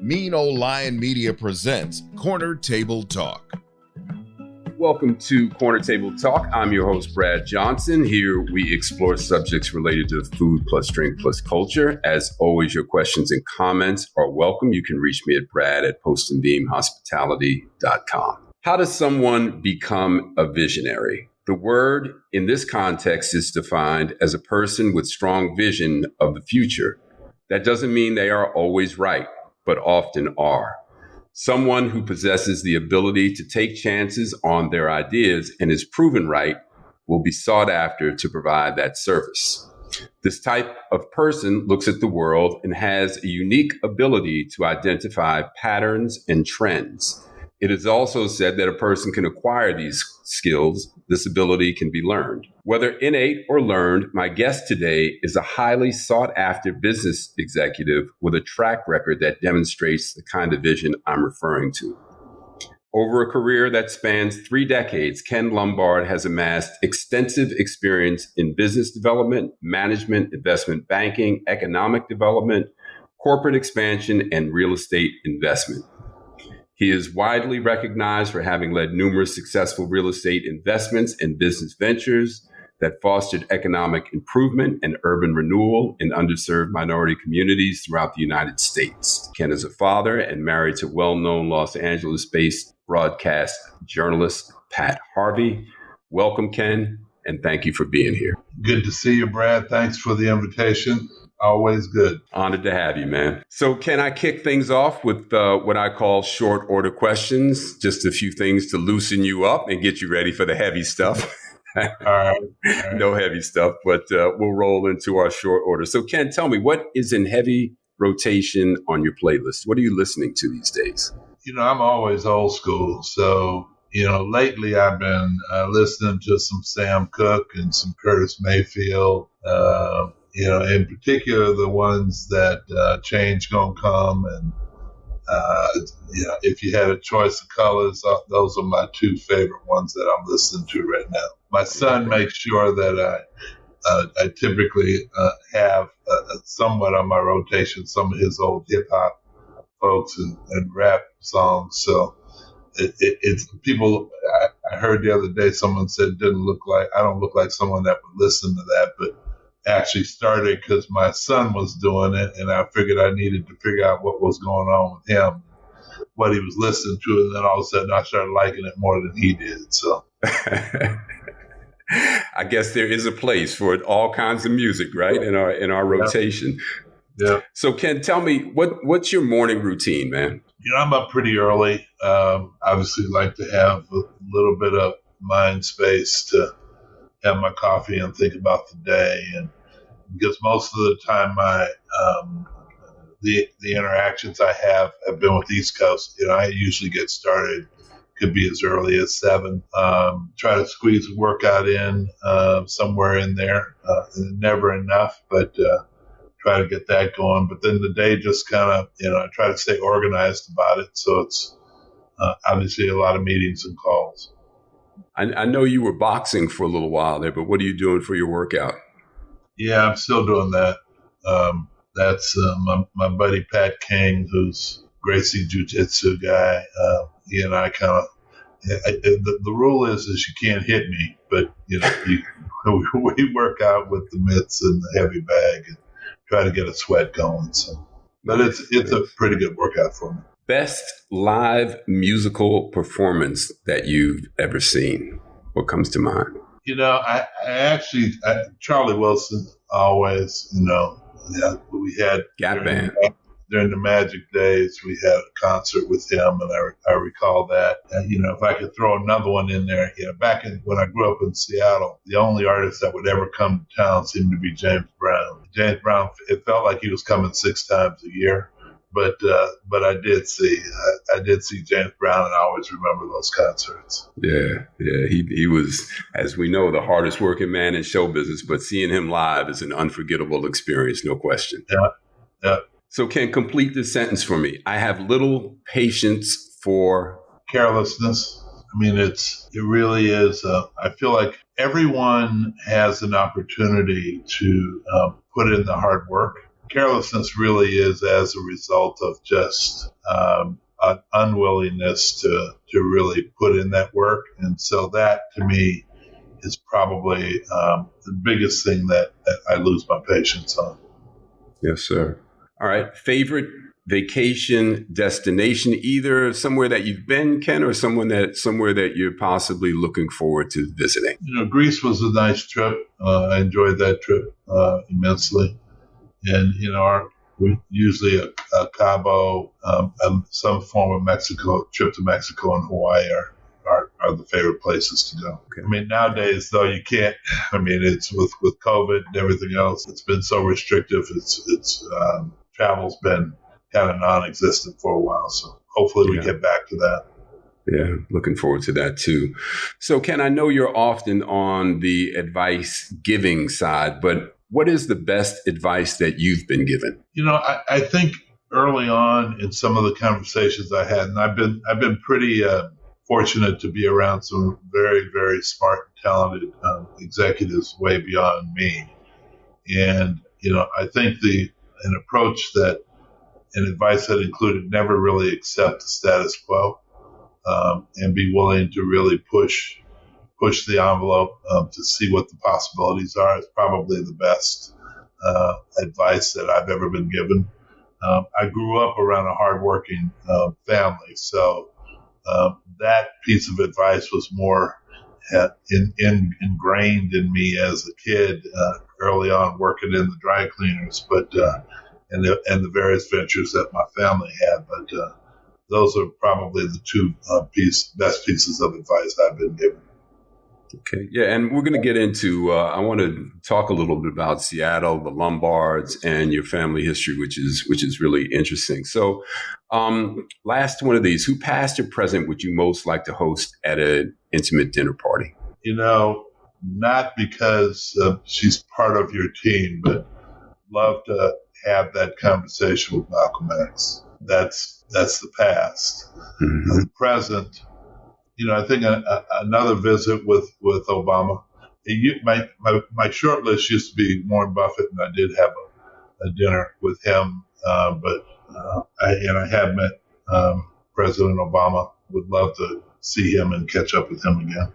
Mean Old Lion Media presents Corner Table Talk. Welcome to Corner Table Talk. I'm your host, Brad Johnson. Here we explore subjects related to food plus drink plus culture. As always, your questions and comments are welcome. You can reach me at brad@postandbeamhospitality.com. How does someone become a visionary? The word in this context is defined as a person with strong vision of the future. That doesn't mean they are always right, but often are. Someone who possesses the ability to take chances on their ideas and is proven right will be sought after to provide that service. This type of person looks at the world and has a unique ability to identify patterns and trends. It is also said that a person can acquire these skills. This ability can be learned. Whether innate or learned, my guest today is a highly sought after business executive with a track record that demonstrates the kind of vision I'm referring to. Over a career that spans 3 decades, Ken Lombard has amassed extensive experience in business development, management, investment banking, economic development, corporate expansion, and real estate investment. He is widely recognized for having led numerous successful real estate investments and business ventures that fostered economic improvement and urban renewal in underserved minority communities throughout the United States. Ken is a father and married to well-known Los Angeles-based broadcast journalist Pat Harvey. Welcome, Ken, and thank you for being here. Good to see you, Brad. Thanks for the invitation. Always good. Honored to have you, man. So can I kick things off with what I call short order questions? Just a few things to loosen you up and get you ready for the heavy stuff. All right. No heavy stuff, but we'll roll into our short order. So Ken, tell me, what is in heavy rotation on your playlist? What are you listening to these days? You know, I'm always old school. So, lately I've been listening to some Sam Cooke and some Curtis Mayfield. In particular, the ones that change gonna come, and if you had a choice of colors, those are my 2 favorite ones that I'm listening to right now. My son makes sure that I typically have somewhat on my rotation some of his old hip hop folks and rap songs. So it's people. I heard the other day someone said I don't look like someone that would listen to that, but actually started because my son was doing it, and I figured I needed to figure out what was going on with him, what he was listening to, and then all of a sudden I started liking it more than he did. So I guess there is a place for all kinds of music, right? In our rotation. Yeah. So Ken, tell me, what's your morning routine, man? I'm up pretty early. Obviously like to have a little bit of mind space to have my coffee and think about the day, and because most of the time the interactions I have been with East Coast. I usually get started, could be as early as 7. Try to squeeze a workout in somewhere in there, never enough, but try to get that going. But then the day just kind of, I try to stay organized about it, so it's obviously a lot of meetings and calls. I know you were boxing for a little while there, but what are you doing for your workout? Yeah, I'm still doing that. That's my buddy Pat King, who's Gracie Jiu-Jitsu guy. He and I kind of, the rule is you can't hit me, but we work out with the mitts and the heavy bag and try to get a sweat going. So, but it's a pretty good workout for me. Best live musical performance that you've ever seen? What comes to mind? I actually, Charlie Wilson always, we had Got Band. During the Magic days, we had a concert with him, and I recall that. And, if I could throw another one in there, back when I grew up in Seattle, the only artist that would ever come to town seemed to be James Brown. James Brown, it felt like he was coming 6 times a year. But I did see James Brown, and I always remember those concerts. Yeah. He was, as we know, the hardest working man in show business. But seeing him live is an unforgettable experience, no question. Yeah. So, Ken, complete this sentence for me. I have little patience for carelessness. I mean, it really is. I feel like everyone has an opportunity to put in the hard work. carelessness really is as a result of just an unwillingness to really put in that work. And so that, to me, is probably the biggest thing that I lose my patience on. Yes, sir. All right. Favorite vacation destination, either somewhere that you've been, Ken, or somewhere that you're possibly looking forward to visiting? Greece was a nice trip. I enjoyed that trip immensely. And, we usually a Cabo, some form of Mexico, trip to Mexico and Hawaii are the favorite places to go. Okay. I mean, nowadays, though, you can't. I mean, it's with COVID and everything else, it's been so restrictive. It's travel's been kind of non-existent for a while. So hopefully we get back to that. Yeah, looking forward to that too. So, Ken, I know you're often on the advice giving side, but what is the best advice that you've been given? I think early on in some of the conversations I had, and I've been pretty fortunate to be around some very, very smart and talented executives way beyond me. And, I think an approach and advice that included never really accept the status quo and be willing to really push the envelope to see what the possibilities are is probably the best advice that I've ever been given. I grew up around a hardworking family, so that piece of advice was more ingrained in me as a kid early on, working in the dry cleaners, but and the various ventures that my family had. But those are probably the two best pieces of advice I've been given. Okay. Yeah. And we're going to get into, I want to talk a little bit about Seattle, the Lombards, and your family history, which is really interesting. So last one of these, who past or present would you most like to host at an intimate dinner party? Not because she's part of your team, but love to have that conversation with Malcolm X. That's the past. Mm-hmm. The present, I think another visit with Obama. My short list used to be Warren Buffett, and I did have a dinner with him. But I have met President Obama. Would love to see him and catch up with him again.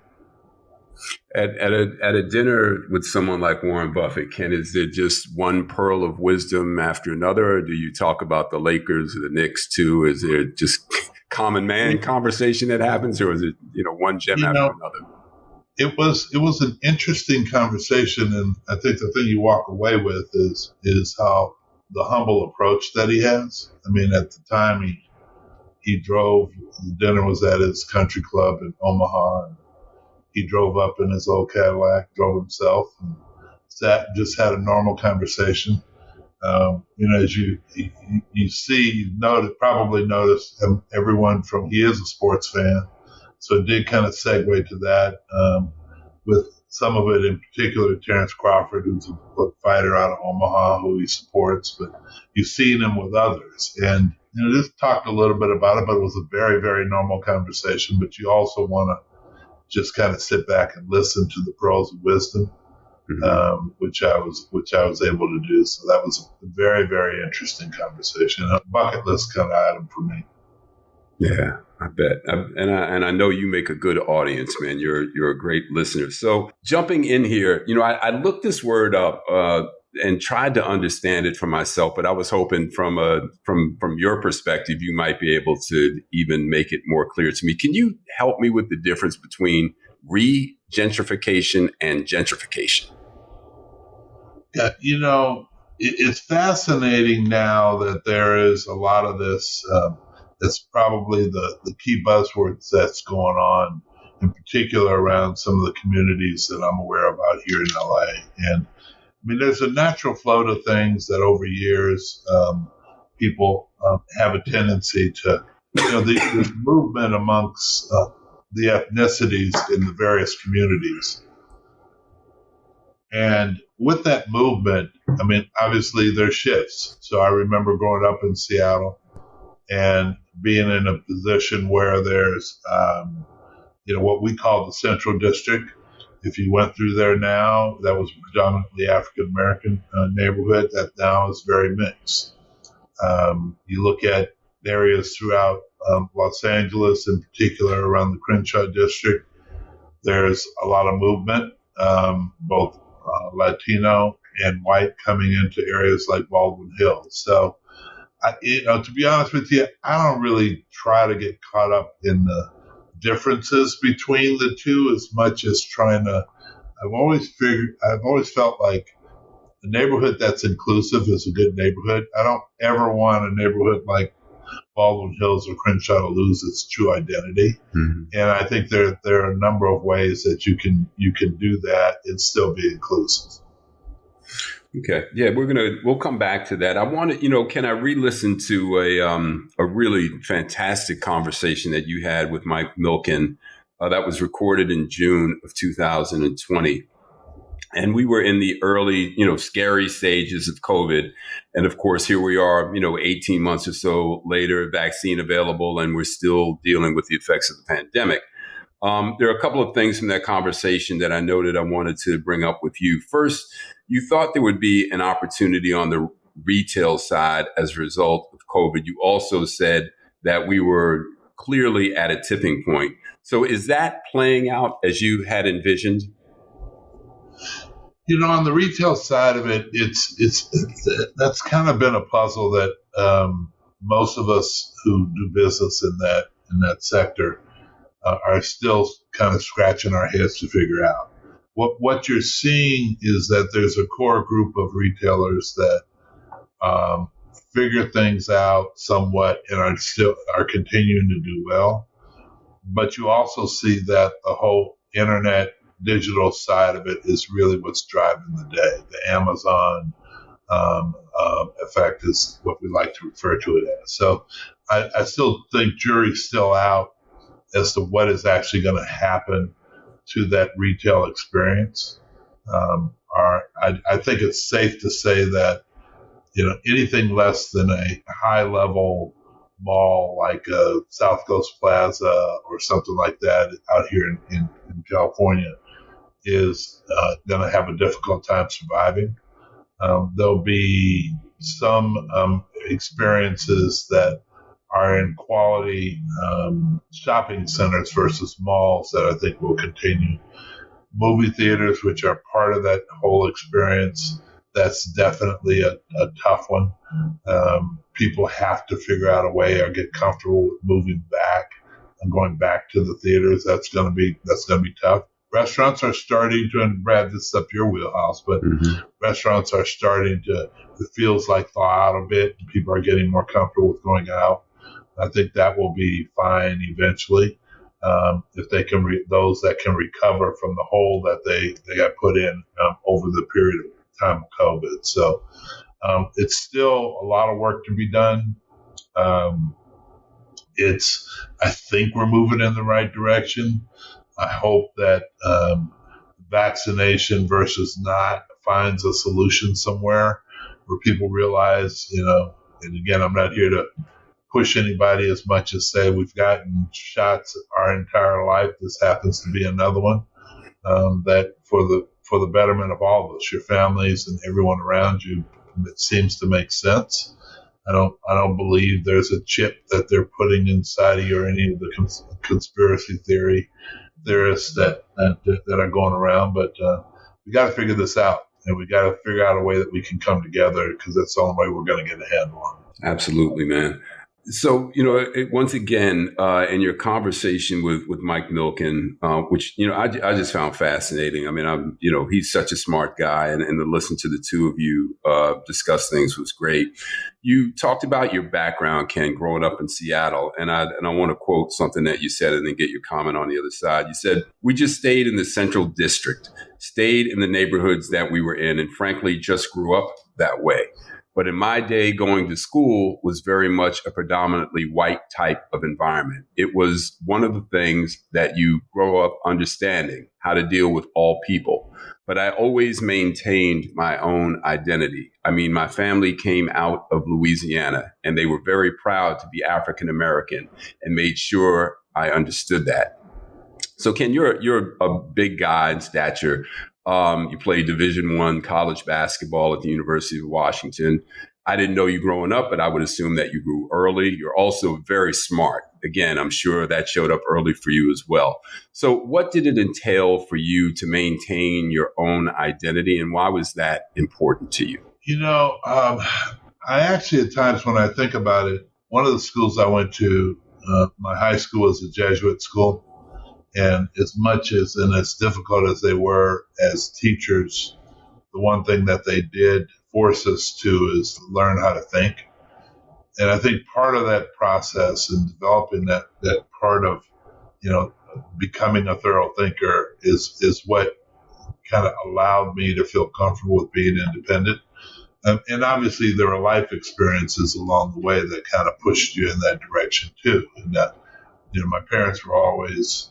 At a dinner with someone like Warren Buffett, Ken, is there just one pearl of wisdom after another, or do you talk about the Lakers or the Knicks too? Is there just common man conversation that happens, or is it one gem after another? It was an interesting conversation, and I think the thing you walk away with is how the humble approach that he has. I mean, at the time he drove. The dinner was at his country club in Omaha, and he drove up in his old Cadillac, drove himself, and just had a normal conversation. As you see, probably noticed everyone he is a sports fan. So it did kind of segue to that, with some of it in particular, Terrence Crawford, who's a fighter out of Omaha, who he supports, but you've seen him with others. And, just talked a little bit about it, but it was a very, very normal conversation. But you also want to just kind of sit back and listen to the pearls of wisdom. Mm-hmm. Which I was able to do. So that was a very, very interesting conversation. A bucket list kind of item for me. Yeah, I bet. And I know you make a good audience, man. You're a great listener. So jumping in here, I looked this word up and tried to understand it for myself, but I was hoping from your perspective, you might be able to even make it more clear to me. Can you help me with the difference between regentrification and gentrification? Yeah, it's fascinating now that there is a lot of this. That's probably the key buzzwords that's going on, in particular around some of the communities that I'm aware of out here in LA. And I mean, there's a natural flow to things that over years people have a tendency to, the movement amongst the ethnicities in the various communities. And with that movement, I mean, obviously there's shifts. So I remember growing up in Seattle and being in a position where there's, what we call the Central District, If you went through there now, that was predominantly African American neighborhood. That now is very mixed. You look at areas throughout Los Angeles, in particular around the Crenshaw district. There's a lot of movement, both Latino and white, coming into areas like Baldwin Hills. So, to be honest with you, I don't really try to get caught up in the differences between the two as much as trying to. I've always felt like a neighborhood that's inclusive is a good neighborhood. I don't ever want a neighborhood like Baldwin Hills or Crenshaw to lose its true identity. Mm-hmm. And I think there are a number of ways that you can do that and still be inclusive. Okay. Yeah, we'll come back to that. I want to, can I re-listen to a really fantastic conversation that you had with Mike Milken that was recorded in June of 2020. And we were in the early, scary stages of COVID. And of course, here we are, 18 months or so later, vaccine available, and we're still dealing with the effects of the pandemic. There are a couple of things from that conversation that I noted I wanted to bring up with you. First, you thought there would be an opportunity on the retail side as a result of COVID. You also said that we were clearly at a tipping point. So is that playing out as you had envisioned? On the retail side of it, it's that's kind of been a puzzle that most of us who do business in that sector are still kind of scratching our heads to figure out. What you're seeing is that there's a core group of retailers that figure things out somewhat and are continuing to do well. But you also see that the whole internet digital side of it is really what's driving the day. The Amazon effect is what we like to refer to it as. So I still think jury's still out as to what is actually going to happen to that retail experience. I think it's safe to say that anything less than a high level mall like South Coast Plaza or something like that out here in California is going to have a difficult time surviving. There'll be some experiences that are in quality shopping centers versus malls that I think will continue. Movie theaters, which are part of that whole experience, that's definitely a tough one. People have to figure out a way or get comfortable with moving back and going back to the theaters. That's going to be tough. Restaurants are starting to, and Brad, this is up your wheelhouse, but restaurants are starting to, it feels like, thaw out a bit. People are getting more comfortable with going out. I think that will be fine eventually. If they can, those that can recover from the hole that they got put in over the period of time of COVID. So it's still a lot of work to be done. I think we're moving in the right direction. I hope that vaccination versus not finds a solution somewhere where people realize, and again, I'm not here to push anybody as much as say we've gotten shots our entire life. This happens to be another one that for the betterment of all of us, your families and everyone around you, it seems to make sense. I don't believe there's a chip that they're putting inside of you or any of the conspiracy theorists that are going around. But we got to figure this out, and we got to figure out a way that we can come together because that's the only way we're going to get a handle on it. Absolutely, man. So, once again, in your conversation with Mike Milken, which, I just found fascinating. I mean, he's such a smart guy, and to listen to the two of you discuss things was great. You talked about your background, Ken, growing up in Seattle, and I want to quote something that you said and then get your comment on the other side. You said, "We just stayed in the central district, stayed in the neighborhoods that we were in, and frankly, just grew up that way. But in my day, going to school was very much a predominantly white type of environment. It was one of the things that you grow up understanding, how to deal with all people. But I always maintained my own identity. I mean, my family came out of Louisiana, and they were very proud to be African American and made sure I understood that. So Ken, you're a big guy in stature. You played Division I college basketball at the University of Washington. I didn't know you growing up, but I would assume that you grew early. You're also very smart. Again, I'm sure that showed up early for you as well. So what did it entail for you to maintain your own identity, and why was that important to you? I actually, at times when I think about it, one of the schools I went to, my high school was a Jesuit school. And as much as and as difficult as they were as teachers, the one thing that they did force us to is learn how to think. And I think part of that process and developing that part of, becoming a thorough thinker is what kind of allowed me to feel comfortable with being independent. And obviously there were life experiences along the way that kind of pushed you in that direction too. And that, my parents were always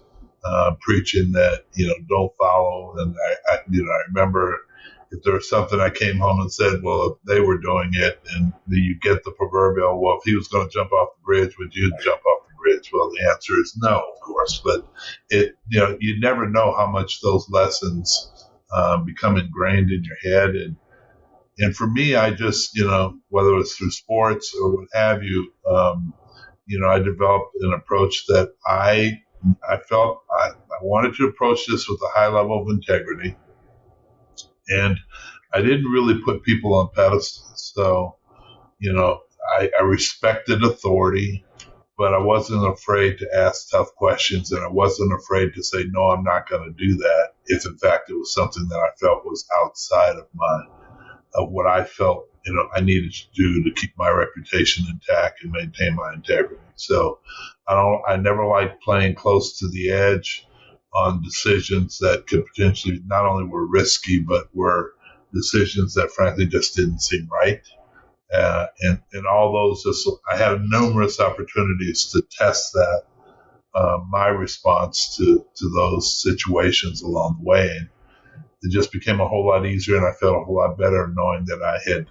preaching that, don't follow. And I remember if there was something I came home and said, well, if they were doing it, and you get the proverbial, well, if he was going to jump off the bridge, would you jump off the bridge? Well, the answer is no, of course. But you never know how much those lessons become ingrained in your head. And for me, I just, whether it's through sports or what have you, I developed an approach that I felt I wanted to approach this with a high level of integrity. And I didn't really put people on pedestals. So, I respected authority, but I wasn't afraid to ask tough questions. And I wasn't afraid to say, no, I'm not going to do that, if in fact it was something that I felt was outside of what I felt, I needed to do to keep my reputation intact and maintain my integrity. So I never liked playing close to the edge on decisions that could potentially not only were risky, but were decisions that frankly just didn't seem right. And all those, I had numerous opportunities to test that, my response to those situations along the way. And it just became a whole lot easier, and I felt a whole lot better knowing that I had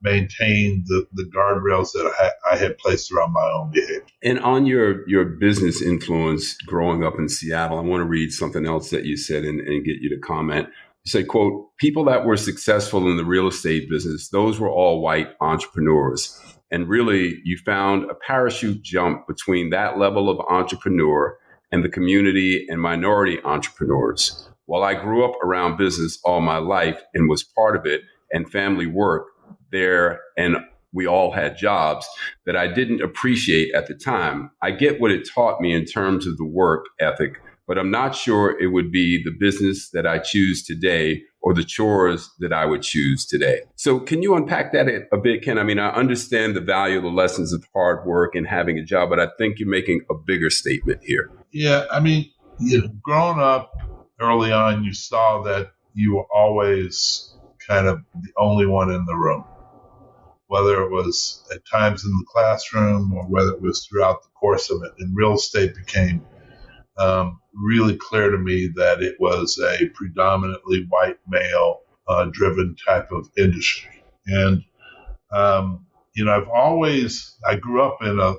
maintained the guardrails that I had placed around my own behavior. And on your business influence growing up in Seattle, I want to read something else that you said and get you to comment. You say, quote, people that were successful in the real estate business, those were all white entrepreneurs. And really, you found a parachute jump between that level of entrepreneur and the community and minority entrepreneurs. While I grew up around business all my life and was part of it, and family work there, and we all had jobs that I didn't appreciate at the time, I get what it taught me in terms of the work ethic, but I'm not sure it would be the business that I choose today or the chores that I would choose today. So can you unpack that a bit, Ken? I mean, I understand the value of the lessons of hard work and having a job, but I think you're making a bigger statement here. Yeah, I mean, growing up, early on, you saw that you were always kind of the only one in the room, whether it was at times in the classroom or whether it was throughout the course of it. And real estate became really clear to me that it was a predominantly white male driven type of industry. And, I grew up in a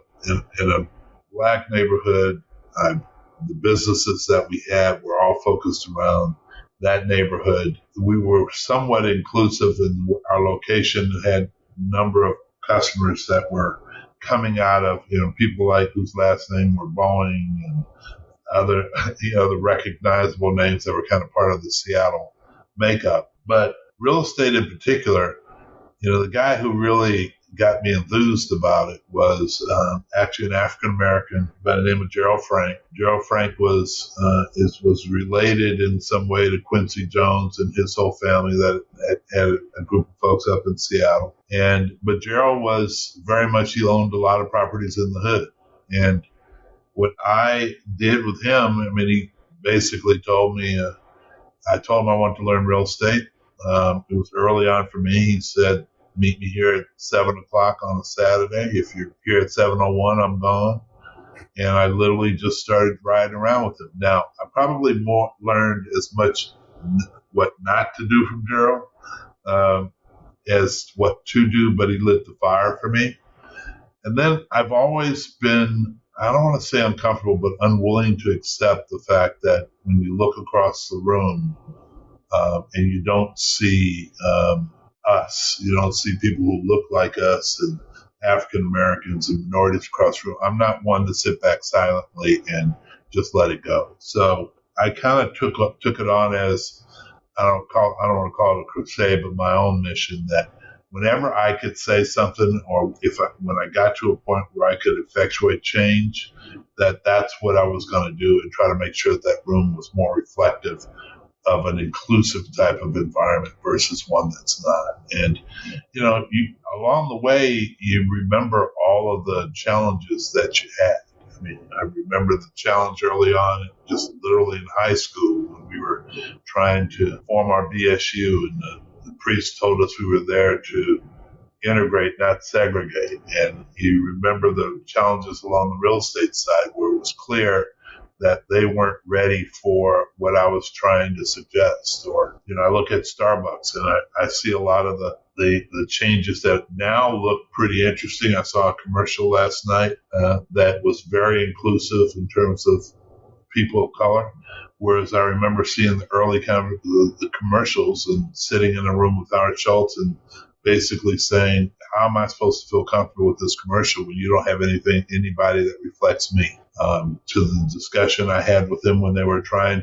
black neighborhood. The businesses that we had were all focused around that neighborhood. We were somewhat inclusive in our location and had a number of customers that were coming out of, people like whose last name were Boeing and other, the recognizable names that were kind of part of the Seattle makeup. But real estate in particular, the guy who really got me enthused about it was actually an African American by the name of Gerald Frank. Gerald Frank was related in some way to Quincy Jones and his whole family that had a group of folks up in Seattle. But Gerald was very much, he owned a lot of properties in the hood. And what I did with him, he basically told me, I told him I wanted to learn real estate. It was early on for me. He said, meet me here at 7 o'clock on a Saturday. If you're here at 7:01, I'm gone. And I literally just started riding around with him. Now, I probably learned as much what not to do from Gerald as what to do, but he lit the fire for me. And then I've always been I don't want to say uncomfortable, but unwilling to accept the fact that when you look across the room and you don't see us, you don't see people who look like us and African Americans and minorities across the room. I'm not one to sit back silently and just let it go. So I kind of took it on as I don't want to call it a crusade, but my own mission that whenever I could say something, or when I got to a point where I could effectuate change, that's what I was going to do and try to make sure that room was more reflective of an inclusive type of environment versus one that's not. And, along the way, you remember all of the challenges that you had. I mean, I remember the challenge early on, just literally in high school when we were trying to form our BSU and the priest told us we were there to integrate, not segregate. And you remember the challenges along the real estate side where it was clear that they weren't ready for what I was trying to suggest. Or, I look at Starbucks and I see a lot of the changes that now look pretty interesting. I saw a commercial last night that was very inclusive in terms of people of color. Whereas I remember seeing the early the commercials and sitting in a room with Howard Schultz and basically saying, how am I supposed to feel comfortable with this commercial when you don't have anybody that reflects me? To the discussion I had with them when they were I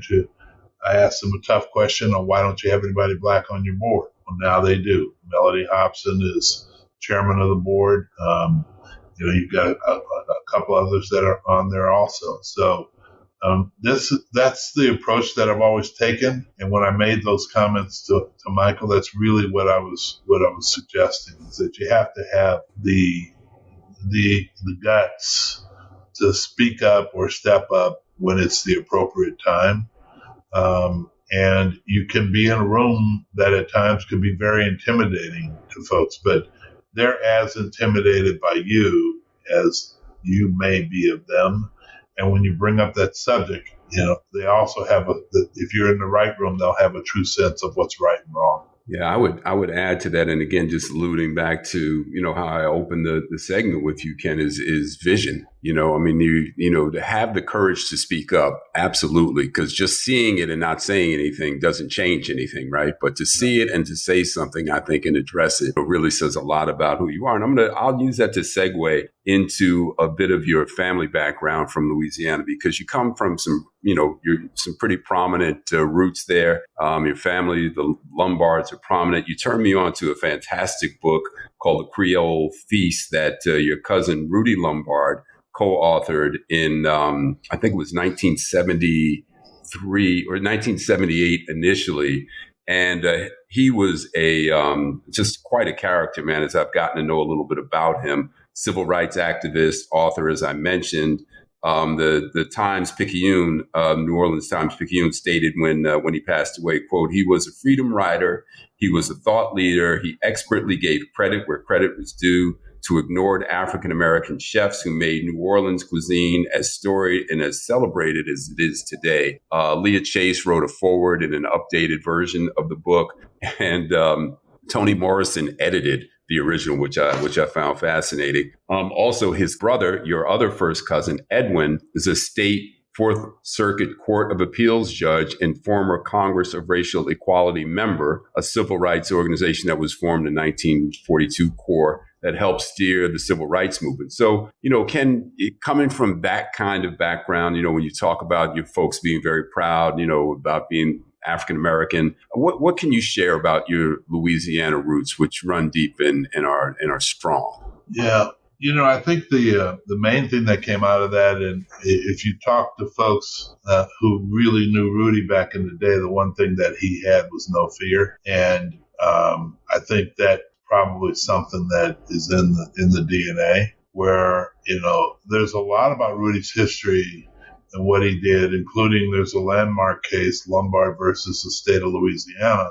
asked them a tough question on why don't you have anybody black on your board? Well, now they do. Melody Hobson is chairman of the board. You've got a couple others that are on there also. So that's the approach that I've always taken. And when I made those comments to Michael, that's really what I was suggesting, is that you have to have the guts to speak up or step up when it's the appropriate time. And you can be in a room that at times can be very intimidating to folks, but they're as intimidated by you as you may be of them. And when you bring up that subject, they also have if you're in the right room, they'll have a true sense of what's right and wrong. Yeah, I would add to that. And again, just alluding back to, how I opened the segment with you, Ken, is vision. To have the courage to speak up. Absolutely. Because just seeing it and not saying anything doesn't change anything. Right. But to see it and to say something, I think, and address it really says a lot about who you are. And I'll use that to segue into a bit of your family background from Louisiana, because you come from some pretty prominent roots there. Your family, the Lombards, are prominent. You turned me on to a fantastic book called The Creole Feast that your cousin Rudy Lombard co-authored in, I think it was 1973 or 1978 initially. And he was just quite a character, man, as I've gotten to know a little bit about him. Civil rights activist, author, as I mentioned. The Times-Picayune, New Orleans Times-Picayune stated when he passed away, quote, "He was a freedom rider. He was a thought leader. He expertly gave credit where credit was due to ignored African-American chefs who made New Orleans cuisine as storied and as celebrated as it is today." Leah Chase wrote a foreword in an updated version of the book, and Toni Morrison edited the original, which I found fascinating. Also, his brother, your other first cousin, Edwin, is a state Fourth Circuit Court of Appeals judge and former Congress of Racial Equality member, a civil rights organization that was formed in 1942 core that helped steer the civil rights movement. So, Ken, coming from that kind of background, when you talk about your folks being very proud, about being African-American, what can you share about your Louisiana roots, which run deep and are strong? Yeah. I think the main thing that came out of that, and if you talk to folks who really knew Rudy back in the day, the one thing that he had was no fear. And I think that probably something that is in the DNA, where, there's a lot about Rudy's history and what he did, including there's a landmark case, Lombard versus the state of Louisiana,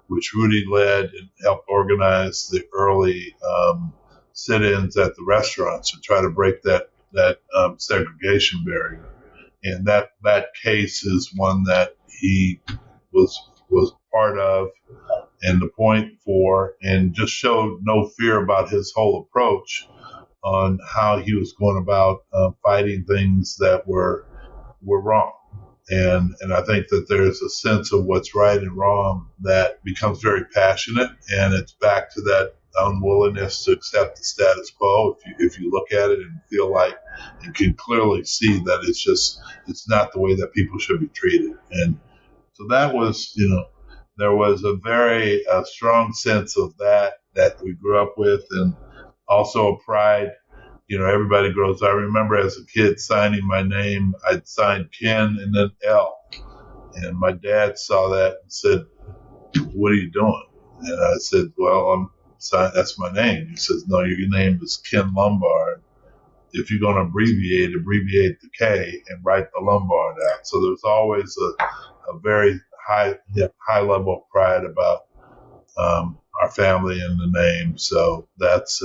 which Rudy led and helped organize the early sit-ins at the restaurants to try to break that segregation barrier. And that case is one that he was part of and the point for, and just showed no fear about his whole approach on how he was going about fighting things that were wrong. And I think that there's a sense of what's right and wrong that becomes very passionate, and it's back to that unwillingness to accept the status quo. If you look at it and feel like you can clearly see that it's not the way that people should be treated. And so that was, there was a very strong sense of that we grew up with, and also a pride. Everybody grows. I remember as a kid signing my name, I'd signed Ken and then L. And my dad saw that and said, "What are you doing?" And I said, "Well, I'm signing, that's my name." He says, "No, your name is Ken Lombard. If you're going to abbreviate the K and write the Lombard out." So there's always a very high level of pride about our family and the name. So that's,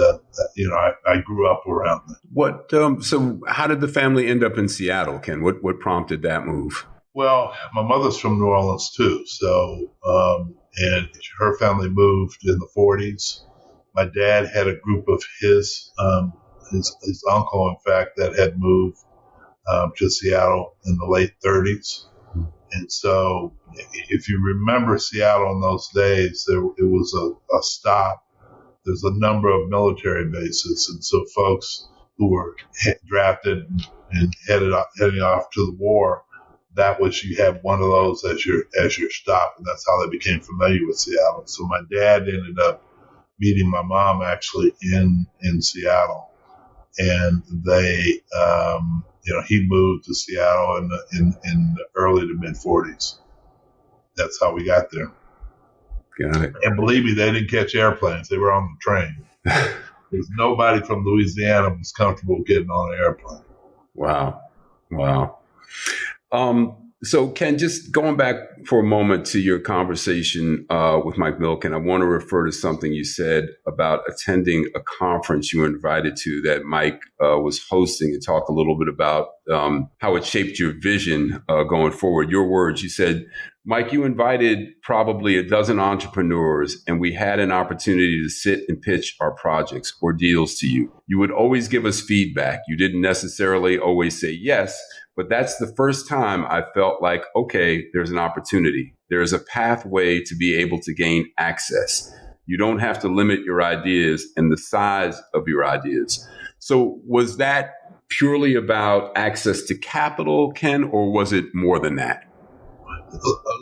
I grew up around that. So how did the family end up in Seattle, Ken? What prompted that move? Well, my mother's from New Orleans too. So, and her family moved in the 40s. My dad had a group of his uncle, in fact, that had moved to Seattle in the late 30s. And so if you remember Seattle in those days, it was a stop. There's a number of military bases. And so folks who were drafted and heading off to the war, you had one of those as your stop. And that's how they became familiar with Seattle. So my dad ended up meeting my mom actually in Seattle. And they, he moved to Seattle in the early to mid 40s. That's how we got there. Got it. And believe me, they didn't catch airplanes. They were on the train. There's nobody from Louisiana was comfortable getting on an airplane. Wow. So Ken, just going back for a moment to your conversation with Mike Milken, I want to refer to something you said about attending a conference you were invited to that Mike was hosting, and talk a little bit about how it shaped your vision going forward. Your words, you said, "Mike, you invited probably a dozen entrepreneurs, and we had an opportunity to sit and pitch our projects or deals to you. You would always give us feedback. You didn't necessarily always say yes, but that's the first time I felt like, okay, there's an opportunity. There's a pathway to be able to gain access. You don't have to limit your ideas and the size of your ideas." So was that purely about access to capital, Ken, or was it more than that?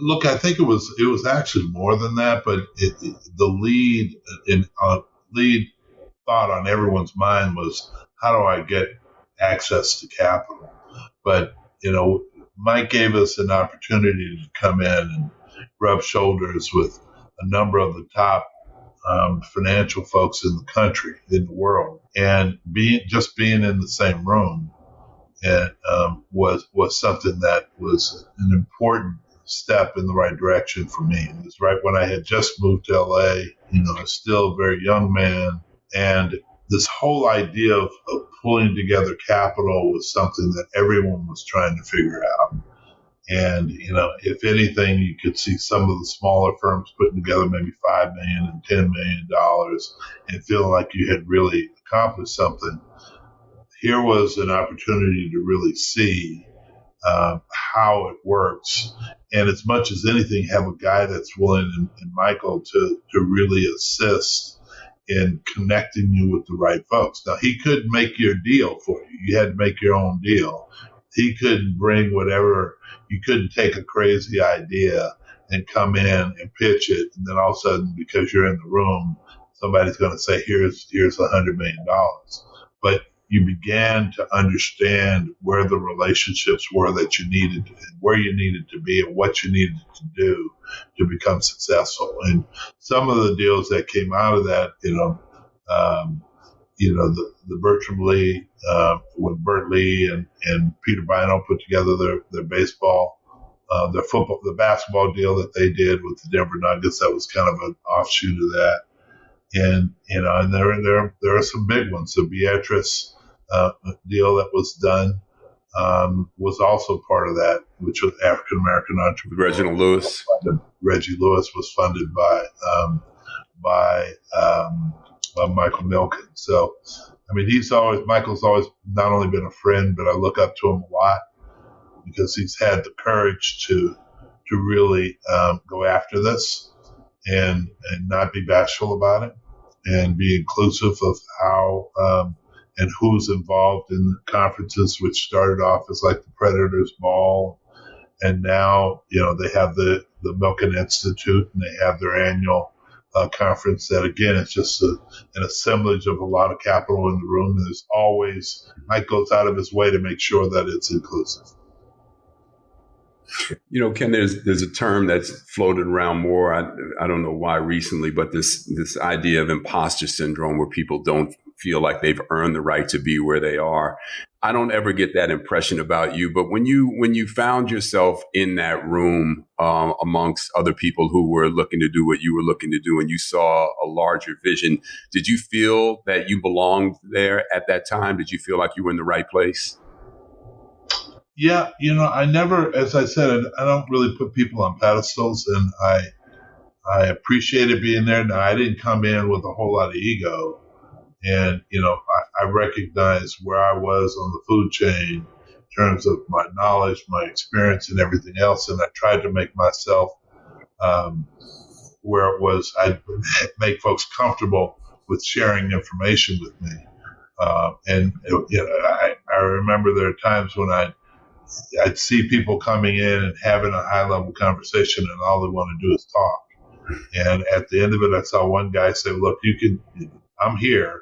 Look, I think it was actually more than that, but the lead thought on everyone's mind was, how do I get access to capital? But, Mike gave us an opportunity to come in and rub shoulders with a number of the top financial folks in the country, in the world, and being in the same room and was something that was an important step in the right direction for me. It was right when I had just moved to LA, still a very young man, and this whole idea of pulling together capital was something that everyone was trying to figure out. And, if anything, you could see some of the smaller firms putting together maybe $5 million and $10 million and feeling like you had really accomplished something. Here was an opportunity to really see how it works. And as much as anything, have a guy that's willing, and Michael, to really assist in connecting you with the right folks. Now, he couldn't make your deal for you. You had to make your own deal. He couldn't bring whatever. You couldn't take a crazy idea and come in and pitch it, and then all of a sudden, because you're in the room, somebody's going to say, here's $100 million. But you began to understand where the relationships were that you needed, where you needed to be, and what you needed to do to become successful. And some of the deals that came out of that, the Bertram Lee, when Bert Lee and Peter Bino put together their baseball, their football, the basketball deal that they did with the Denver Nuggets, that was kind of an offshoot of that. And and there are some big ones. The Beatrice deal that was done was also part of that, which was African American entrepreneur. Reginald Lewis. Reggie Lewis was funded by Michael Milken. So I mean, Michael's always not only been a friend, but I look up to him a lot because he's had the courage to really go after this and not be bashful about it and be inclusive of how and who's involved in the conferences, which started off as like the Predators Ball. And now, they have the Milken Institute, and they have their annual conference that, again, it's just an assemblage of a lot of capital in the room. And there's always, Mike goes out of his way to make sure that it's inclusive. Ken, there's a term that's floated around more. I don't know why recently, but this idea of imposter syndrome, where people don't feel like they've earned the right to be where they are. I don't ever get that impression about you. But when you found yourself in that room amongst other people who were looking to do what you were looking to do, and you saw a larger vision, did you feel that you belonged there at that time? Did you feel like you were in the right place? Yeah, I never, as I said, I don't really put people on pedestals, and I appreciated being there. Now, I didn't come in with a whole lot of ego, and I recognized where I was on the food chain in terms of my knowledge, my experience, and everything else, and I tried to make myself where it was I'd make folks comfortable with sharing information with me, and I remember there are times when I'd see people coming in and having a high-level conversation, and all they want to do is talk. And at the end of it, I saw one guy say, look, I'm here.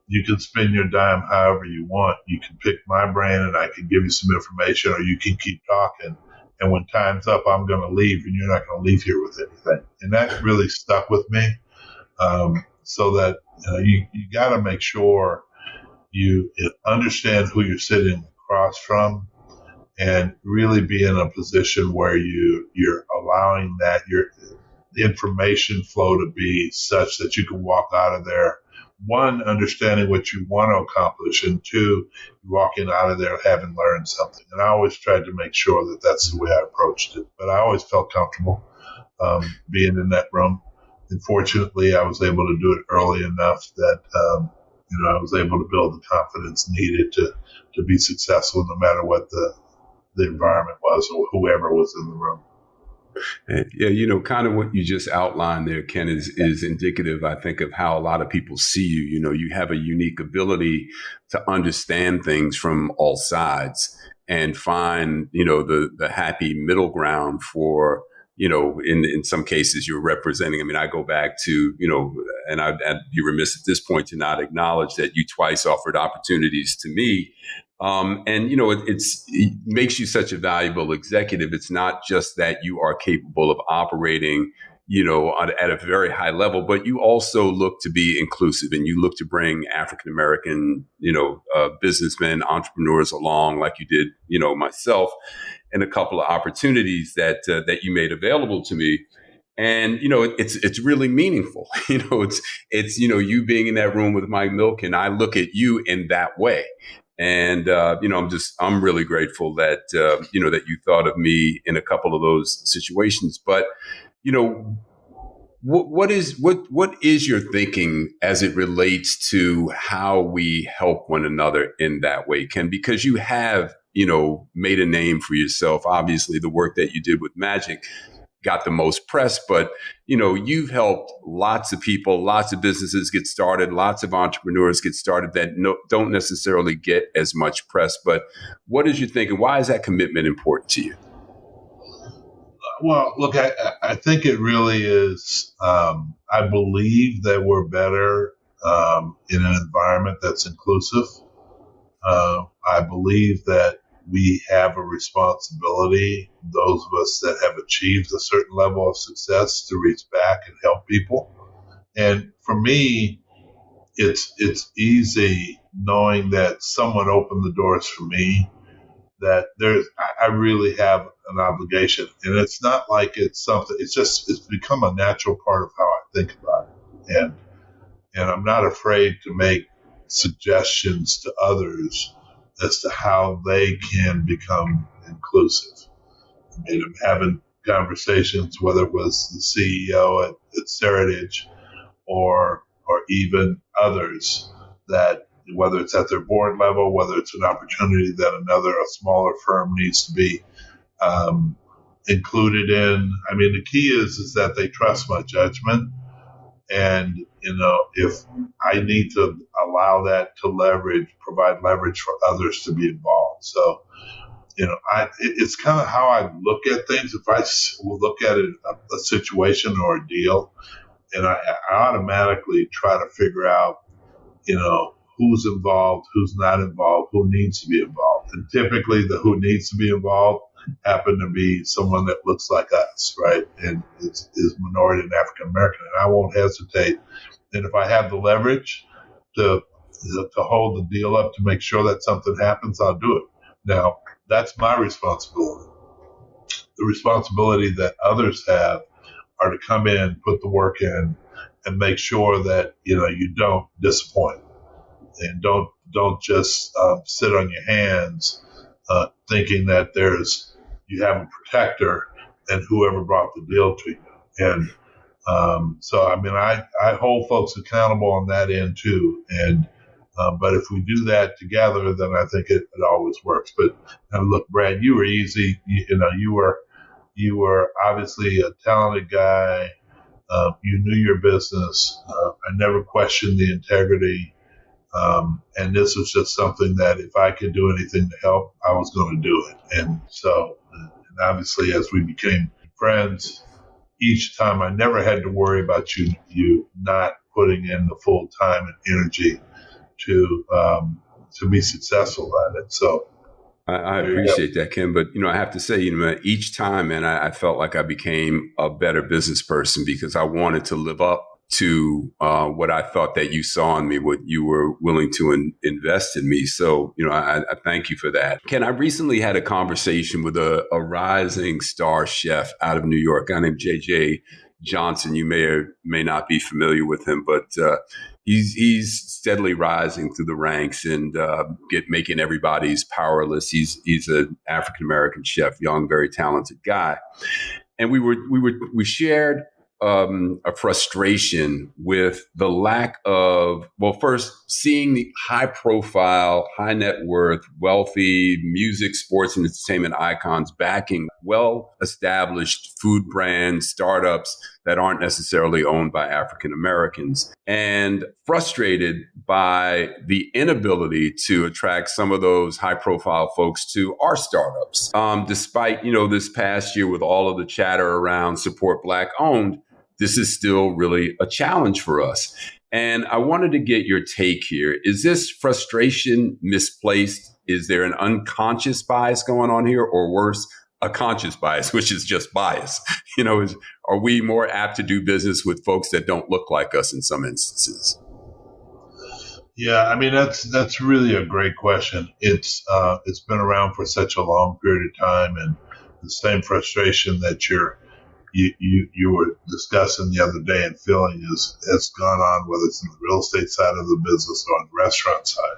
You can spend your dime however you want. You can pick my brain, and I can give you some information, or you can keep talking. And when time's up, I'm going to leave, and you're not going to leave here with anything. And that really stuck with me, so that you got to make sure you understand who you're sitting across from, and really be in a position where you're allowing that your information flow to be such that you can walk out of there, one, understanding what you want to accomplish, and two, walking out of there having learned something. And I always tried to make sure that that's the way I approached it. But I always felt comfortable being in that room. And fortunately, I was able to do it early enough that I was able to build the confidence needed to be successful, no matter what the environment was or whoever was in the room. Yeah, kind of what you just outlined there, Ken, is indicative, I think, of how a lot of people see you. You have a unique ability to understand things from all sides and find, the happy middle ground for, in some cases you're representing. I mean, I go back to, and I'd be remiss at this point to not acknowledge that you twice offered opportunities to me. It makes you such a valuable executive. It's not just that you are capable of operating, at a very high level, but you also look to be inclusive, and you look to bring African-American, businessmen, entrepreneurs along, like you did, myself, and a couple of opportunities that you made available to me. And, it's really meaningful. It's you being in that room with Mike Milken. I look at you in that way. And, I'm really grateful that, that you thought of me in a couple of those situations. But, what is your thinking as it relates to how we help one another in that way, Ken? Because you have, made a name for yourself. Obviously, the work that you did with Magic got the most press, but you've helped lots of people, lots of businesses get started, lots of entrepreneurs get started that don't necessarily get as much press. But what is your thinking? Why is that commitment important to you? Well, look, I think it really is. I believe that we're better in an environment that's inclusive. I believe that we have a responsibility, those of us that have achieved a certain level of success, to reach back and help people. And for me, it's easy knowing that someone opened the doors for me, that I really have an obligation. And it's not like it's something, it's become a natural part of how I think about it. And I'm not afraid to make suggestions to others as to how they can become inclusive. I mean, I'm having conversations, whether it was the CEO at Seritage or even others, that whether it's at their board level, whether it's an opportunity that a smaller firm needs to be included in. I mean, the key is that they trust my judgment. And, if I need to allow that to provide leverage for others to be involved. So, it's kind of how I look at things. If I will look at it, a situation or a deal, and I automatically try to figure out, who's involved, who's not involved, who needs to be involved. And typically the who needs to be involved happen to be someone that looks like us, right? And is minority and African American. And I won't hesitate. And if I have the leverage to hold the deal up to make sure that something happens, I'll do it. Now, that's my responsibility. The responsibility that others have are to come in, put the work in, and make sure that, you don't disappoint. And don't just sit on your hands thinking that you have a protector and whoever brought the deal to you. And so, I mean, I hold folks accountable on that end too. And but if we do that together, then I think it always works. But look, Brad, you were easy. You were obviously a talented guy. You knew your business. I never questioned the integrity. And this was just something that if I could do anything to help, I was going to do it. And so, and obviously, as we became friends, each time I never had to worry about you not putting in the full time and energy to be successful at it. So I appreciate that, Ken. But, I have to say, each time, man, I felt like I became a better business person because I wanted to live up to what I thought that you saw in me, what you were willing to invest in me. So, I thank you for that. Ken, I recently had a conversation with a rising star chef out of New York, a guy named J.J. Johnson. You may or may not be familiar with him, but he's steadily rising through the ranks and making everybody's powerless. He's an African-American chef, young, very talented guy. And we shared a frustration with the lack of, first, seeing the high profile, high net worth, wealthy music, sports, and entertainment icons backing well-established food brands, startups that aren't necessarily owned by African Americans, and frustrated by the inability to attract some of those high profile folks to our startups. Despite, this past year with all of the chatter around support Black owned, this is still really a challenge for us. And I wanted to get your take here. Is this frustration misplaced? Is there an unconscious bias going on here, or worse, a conscious bias, which is just bias? Are we more apt to do business with folks that don't look like us in some instances? Yeah, I mean, that's really a great question. It's been around for such a long period of time, and the same frustration that you were discussing the other day and feeling has gone on, whether it's in the real estate side of the business or on the restaurant side.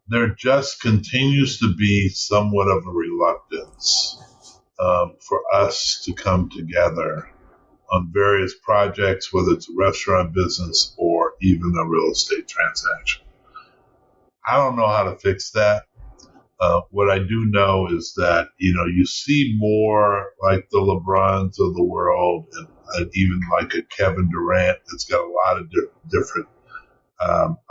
There just continues to be somewhat of a reluctance for us to come together on various projects, whether it's a restaurant business or even a real estate transaction. I don't know how to fix that. What I do know is that, you see more like the LeBrons of the world and even like a Kevin Durant that's got a lot of different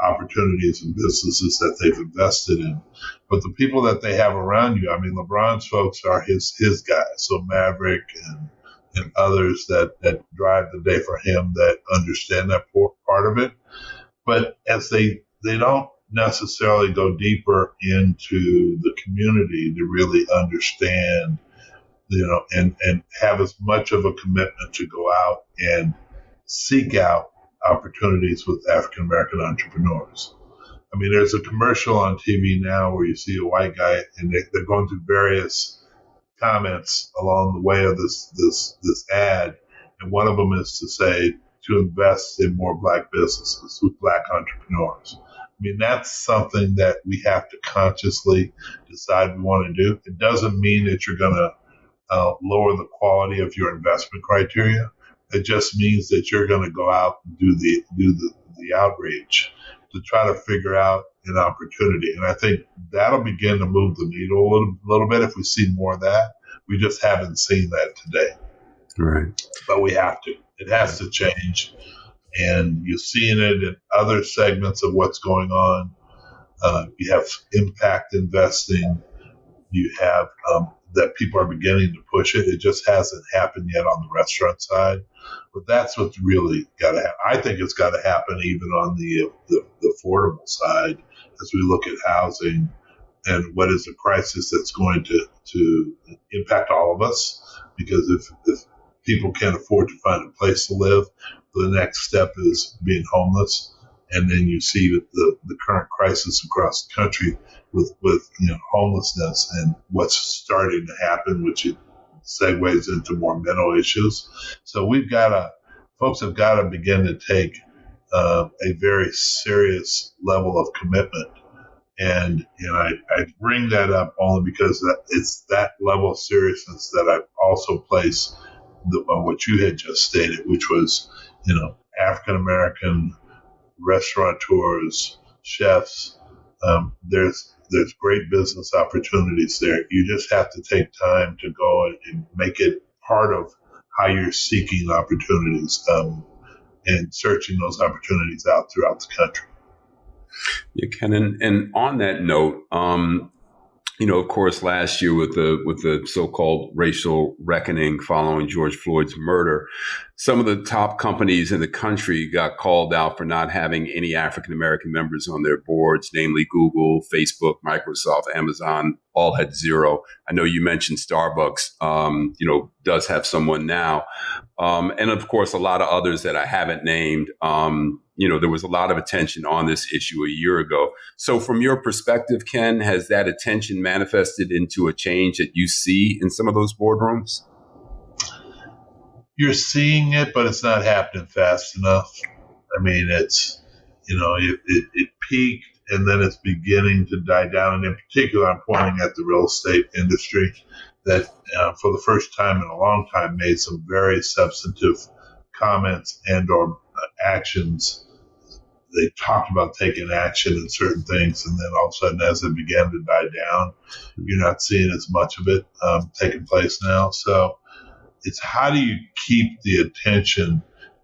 opportunities and businesses that they've invested in. But the people that they have around you, I mean, LeBron's folks are his guys. So Maverick and others that drive the day for him that understand that part of it. But as they don't necessarily go deeper into the community to really understand, and have as much of a commitment to go out and seek out opportunities with African American entrepreneurs. I mean, there's a commercial on TV now where you see a white guy and they're going through various comments along the way of this ad, and one of them is to say to invest in more Black businesses with Black entrepreneurs. I mean, that's something that we have to consciously decide we want to do. It doesn't mean that you're going to lower the quality of your investment criteria. It just means that you're going to go out and do the outreach to try to figure out and opportunity. And I think that'll begin to move the needle a little bit if we see more of that. We just haven't seen that today. Right. But we have to. It has to change. And you're seeing it in other segments of what's going on. You have impact investing. You have that people are beginning to push it. It just hasn't happened yet on the restaurant side. But that's what's really got to happen. I think it's got to happen even on the affordable side as we look at housing and what is the crisis that's going to impact all of us. Because if people can't afford to find a place to live, the next step is being homeless. And then you see the current crisis across the country with homelessness and what's starting to happen, which it segues into more mental issues. So folks have got to begin to take a very serious level of commitment. And I bring that up only because it's that level of seriousness that I also place on what you had just stated, which was, African American restaurateurs, chefs. There's great business opportunities there. You just have to take time to go and make it part of how you're seeking opportunities and searching those opportunities out throughout the country. Yeah, Ken, and on that note, of course, last year with the so-called racial reckoning following George Floyd's murder, some of the top companies in the country got called out for not having any African-American members on their boards, namely Google, Facebook, Microsoft, Amazon, all had zero. I know you mentioned Starbucks, does have someone now. And of course, a lot of others that I haven't named. There was a lot of attention on this issue a year ago. So from your perspective, Ken, has that attention manifested into a change that you see in some of those boardrooms? You're seeing it, but it's not happening fast enough. I mean, it's, it peaked and then it's beginning to die down. And in particular, I'm pointing at the real estate industry that for the first time in a long time made some very substantive comments and or actions. They talked about taking action in certain things, and then all of a sudden, as it began to die down, you're not seeing as much of it taking place now. So it's how do you keep the attention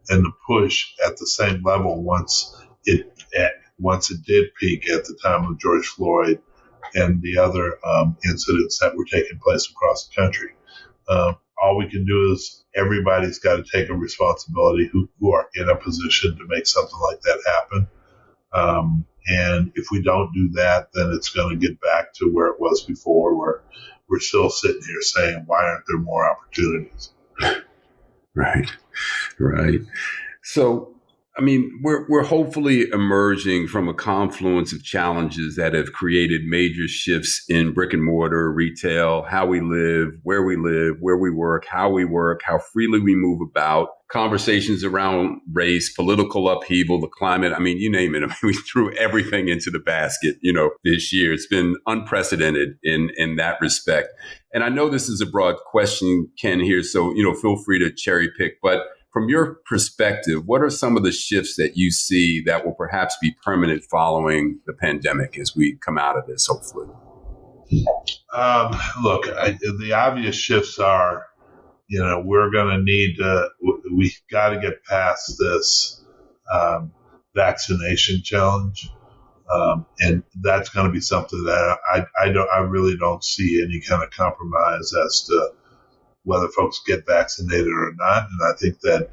and the push at the same level once it did peak at the time of George Floyd and the other incidents that were taking place across the country. All we can do is everybody's got to take a responsibility who are in a position to make something like that happen. And if we don't do that, then it's going to get back to where it was before, where we're still sitting here saying, why aren't there more opportunities? Right. So, I mean, we're hopefully emerging from a confluence of challenges that have created major shifts in brick and mortar, retail, how we live, where we work, how freely we move about, conversations around race, political upheaval, the climate. I mean, you name it. I mean, we threw everything into the basket, this year. It's been unprecedented in that respect. And I know this is a broad question, Ken, here, so, feel free to cherry pick, but from your perspective, what are some of the shifts that you see that will perhaps be permanent following the pandemic as we come out of this, hopefully? Look, the obvious shifts are, we're going to we got to get past this vaccination challenge. And that's going to be something that I really don't see any kind of compromise as to whether folks get vaccinated or not. And I think that,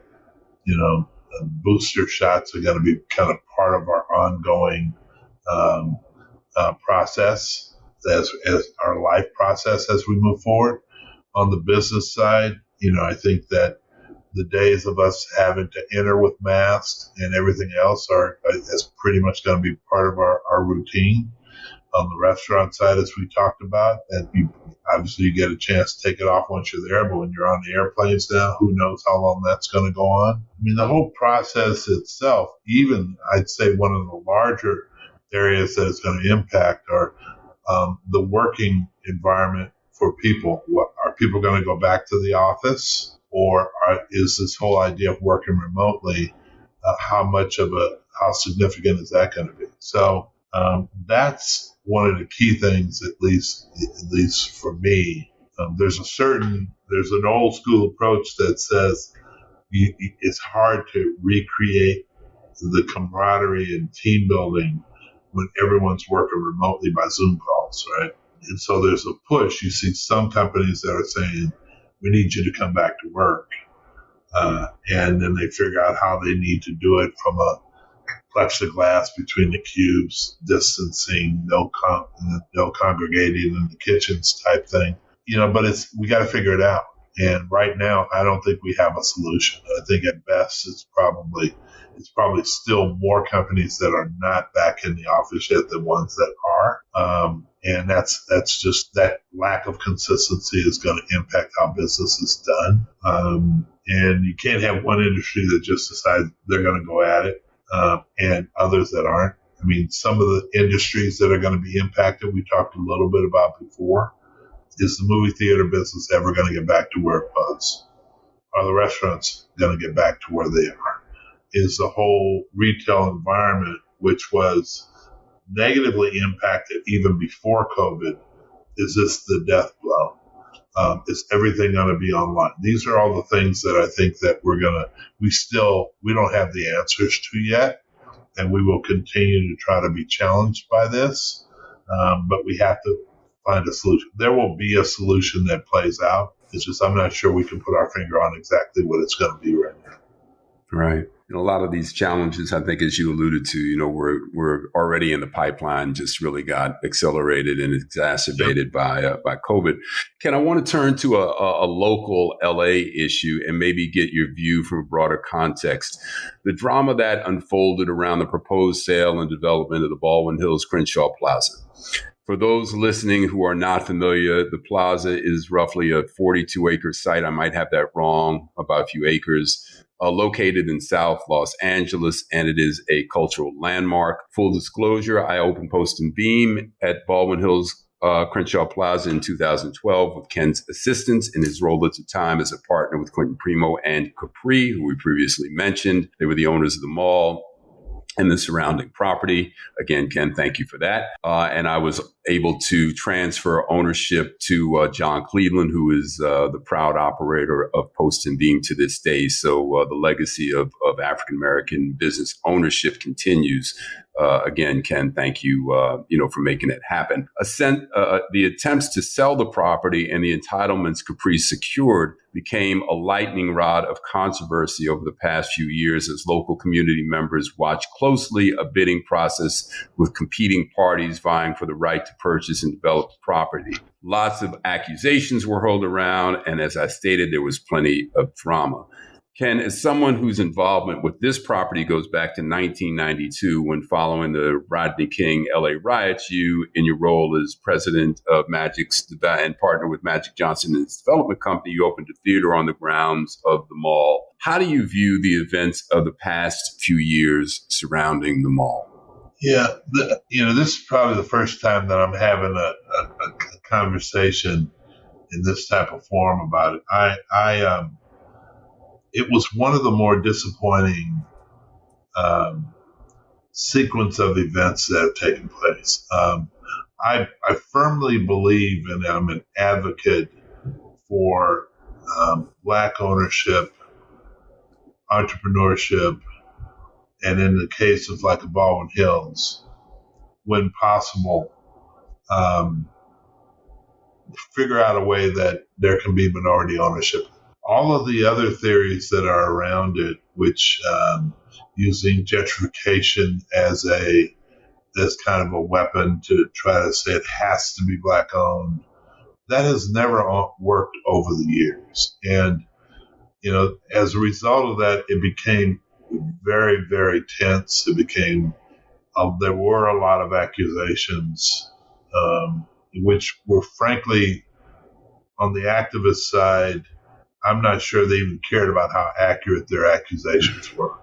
booster shots are going to be kind of part of our ongoing process as our life process as we move forward. On the business side, I think that the days of us having to enter with masks and everything else is pretty much going to be part of our routine. On the restaurant side, as we talked about, and obviously you get a chance to take it off once you're there, but when you're on the airplanes now, who knows how long that's going to go on. I mean, the whole process itself, even I'd say one of the larger areas that it's going to impact are the working environment for people. Are people going to go back to the office, or is this whole idea of working remotely, how significant is that going to be? So That's one of the key things, at least for me. There's an old school approach that says it's hard to recreate the camaraderie and team building when everyone's working remotely by Zoom calls, right? And so there's a push. You see some companies that are saying, we need you to come back to work. And then they figure out how they need to do it from a plexiglass between the cubes, distancing, no congregating in the kitchens type thing. But we got to figure it out. And right now, I don't think we have a solution. I think at best it's probably still more companies that are not back in the office yet than ones that are. And that's just that lack of consistency is going to impact how business is done. And you can't have one industry that just decides they're going to go at it and others that aren't. I mean, some of the industries that are going to be impacted, we talked a little bit about before. Is the movie theater business ever going to get back to where it was? Are the restaurants going to get back to where they are? Is the whole retail environment, which was negatively impacted even before COVID, is this the death blow? Is everything going to be online? These are all the things that I think that we don't have the answers to yet, and we will continue to try to be challenged by this, but we have to find a solution. There will be a solution that plays out. It's just I'm not sure we can put our finger on exactly what it's going to be right now. Right. And a lot of these challenges, I think, as you alluded to, we're already in the pipeline, just really got accelerated and exacerbated by COVID. Ken, I want to turn to a local LA issue and maybe get your view from a broader context. The drama that unfolded around the proposed sale and development of the Baldwin Hills Crenshaw Plaza. For those listening who are not familiar, the plaza is roughly a 42-acre site. I might have that wrong, about a few acres, located in South Los Angeles, and it is a cultural landmark. Full disclosure, I opened Post and Beam at Baldwin Hills Crenshaw Plaza in 2012 with Ken's assistance in his role at the time as a partner with Quentin Primo and Capri, who we previously mentioned. They were the owners of the mall and the surrounding property. Again, Ken, thank you for that. And I was able to transfer ownership to John Cleveland, who is the proud operator of Post and Beam to this day. So the legacy of African-American business ownership continues. Again, Ken, thank you, for making it happen. The attempts to sell the property and the entitlements Capri secured became a lightning rod of controversy over the past few years as local community members watched closely a bidding process with competing parties vying for the right to purchase and develop the property. Lots of accusations were hurled around, and as I stated, there was plenty of drama. Ken, as someone whose involvement with this property goes back to 1992, when following the Rodney King LA riots, you, in your role as president of Magic's and partner with Magic Johnson and his development company, you opened a theater on the grounds of the mall. How do you view the events of the past few years surrounding the mall? Yeah, this is probably the first time that I'm having a conversation in this type of form about it. It was one of the more disappointing sequence of events that have taken place. I firmly believe, and I'm an advocate for Black ownership, entrepreneurship, and in the case of like a Baldwin Hills, when possible, figure out a way that there can be minority ownership. All of the other theories that are around it, which using gentrification as kind of a weapon to try to say it has to be Black owned, that has never worked over the years. And, as a result of that, it became very, very tense. It became, there were a lot of accusations, which were frankly, on the activist side, I'm not sure they even cared about how accurate their accusations were.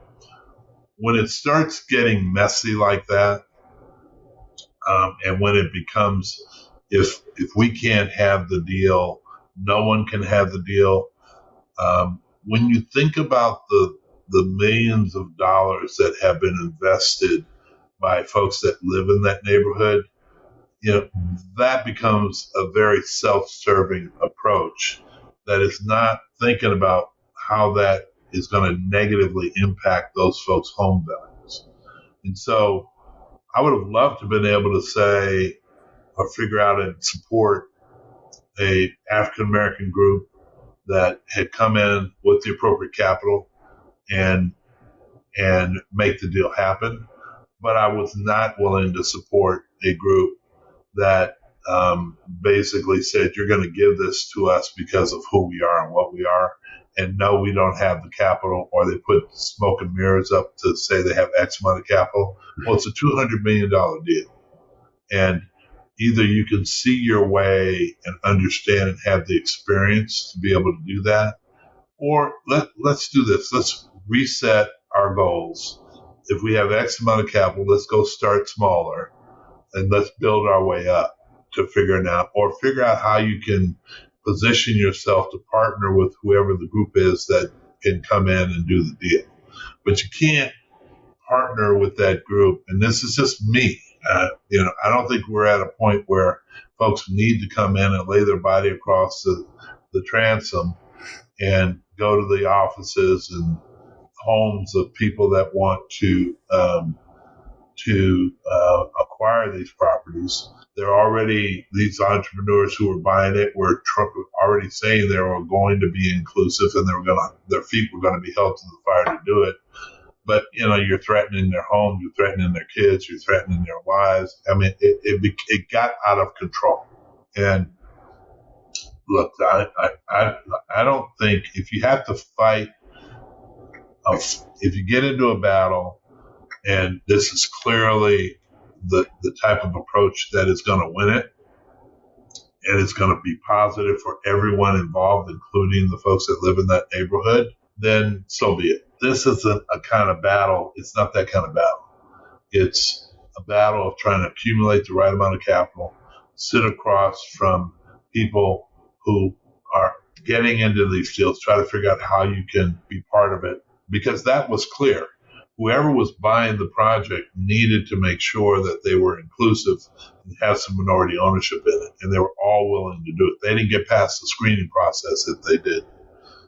When it starts getting messy like that, and when it becomes, if we can't have the deal, no one can have the deal. When you think about the millions of dollars that have been invested by folks that live in that neighborhood, that becomes a very self-serving approach that is not thinking about how that is going to negatively impact those folks' home values. And so I would have loved to have been able to say or figure out and support a African-American group that had come in with the appropriate capital and make the deal happen. But I was not willing to support a group that basically said, you're going to give this to us because of who we are and what we are. And no, we don't have the capital, or they put smoke and mirrors up to say they have X amount of capital. Well, it's a $200 million deal. And either you can see your way and understand and have the experience to be able to do that, or let's do this. Let's reset our goals. If we have X amount of capital, let's go start smaller and let's build our way up to figuring out, or figure out how you can position yourself to partner with whoever the group is that can come in and do the deal. But you can't partner with that group. And this is just me. I don't think we're at a point where folks need to come in and lay their body across the transom and go to the offices and homes of people that want to acquire these properties. There are already these entrepreneurs who are buying it were already saying they were going to be inclusive and their feet were going to be held to the fire to do it. But, you're threatening their homes, you're threatening their kids, you're threatening their lives. I mean, it got out of control. And look, I don't think if you have to fight, if you get into a battle, and this is clearly the type of approach that is going to win it, and it's going to be positive for everyone involved, including the folks that live in that neighborhood, then so be it. This isn't a kind of battle. It's not that kind of battle. It's a battle of trying to accumulate the right amount of capital, sit across from people who are getting into these deals, try to figure out how you can be part of it, because that was clear. Whoever was buying the project needed to make sure that they were inclusive and have some minority ownership in it, and they were all willing to do it. They didn't get past the screening process if they did.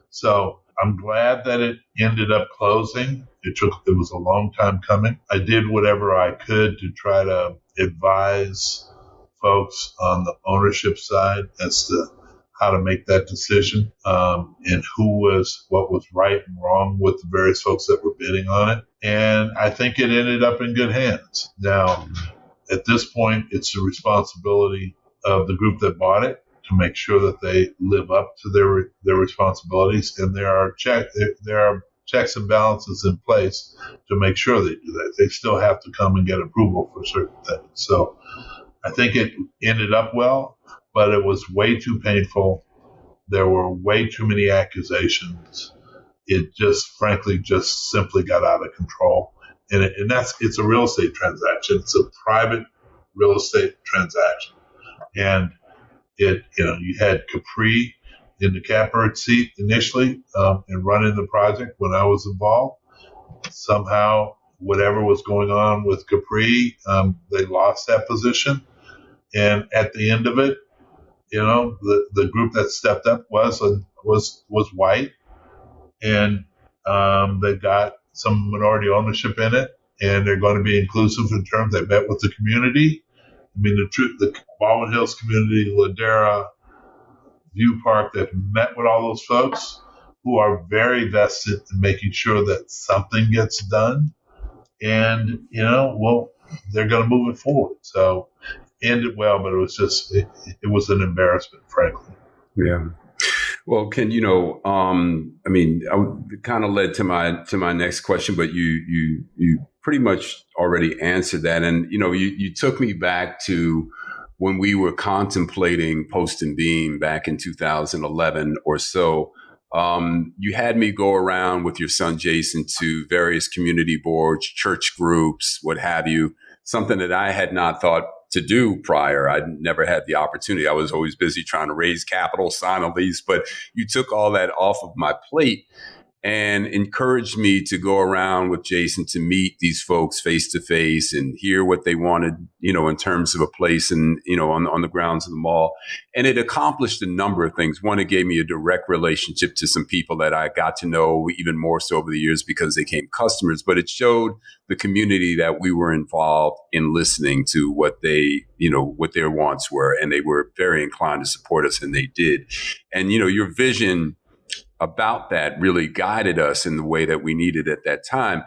So I'm glad that it ended up closing. It was a long time coming. I did whatever I could to try to advise folks on the ownership side as to how to make that decision, and what was right and wrong with the various folks that were bidding on it. And I think it ended up in good hands. Now, at this point, it's the responsibility of the group that bought it to make sure that they live up to their responsibilities, and there are checks and balances in place to make sure they do that. They still have to come and get approval for certain things. So I think it ended up well, but it was way too painful. There were way too many accusations. It frankly simply got out of control. And it's a real estate transaction. It's a private real estate transaction. And you had Capri in the catbird seat initially, and running the project when I was involved. Somehow, whatever was going on with Capri, they lost that position. And at the end of it, the group that stepped up was white, and they got some minority ownership in it, and they're going to be inclusive in terms they met with the community. I mean, the Baldwin Hills community, Ladera, View Park, they've met with all those folks who are very vested in making sure that something gets done, and they're going to move it forward. So ended well, but it was it was an embarrassment, frankly. Yeah. Well, Ken, it kind of led to my next question, but you pretty much already answered that. And, you took me back to when we were contemplating Post and Beam back in 2011 or so. You had me go around with your son, Jason, to various community boards, church groups, what have you, something that I had not thought to do prior. I'd never had the opportunity. I was always busy trying to raise capital, sign a lease, but you took all that off of my plate. and encouraged me to go around with Jason to meet these folks face to face and hear what they wanted, in terms of a place and, on the grounds of the mall. And it accomplished a number of things. One, it gave me a direct relationship to some people that I got to know even more so over the years because they became customers, but it showed the community that we were involved in listening to what they, what their wants were. And they were very inclined to support us, and they did. And, your vision about that really guided us in the way that we needed at that time.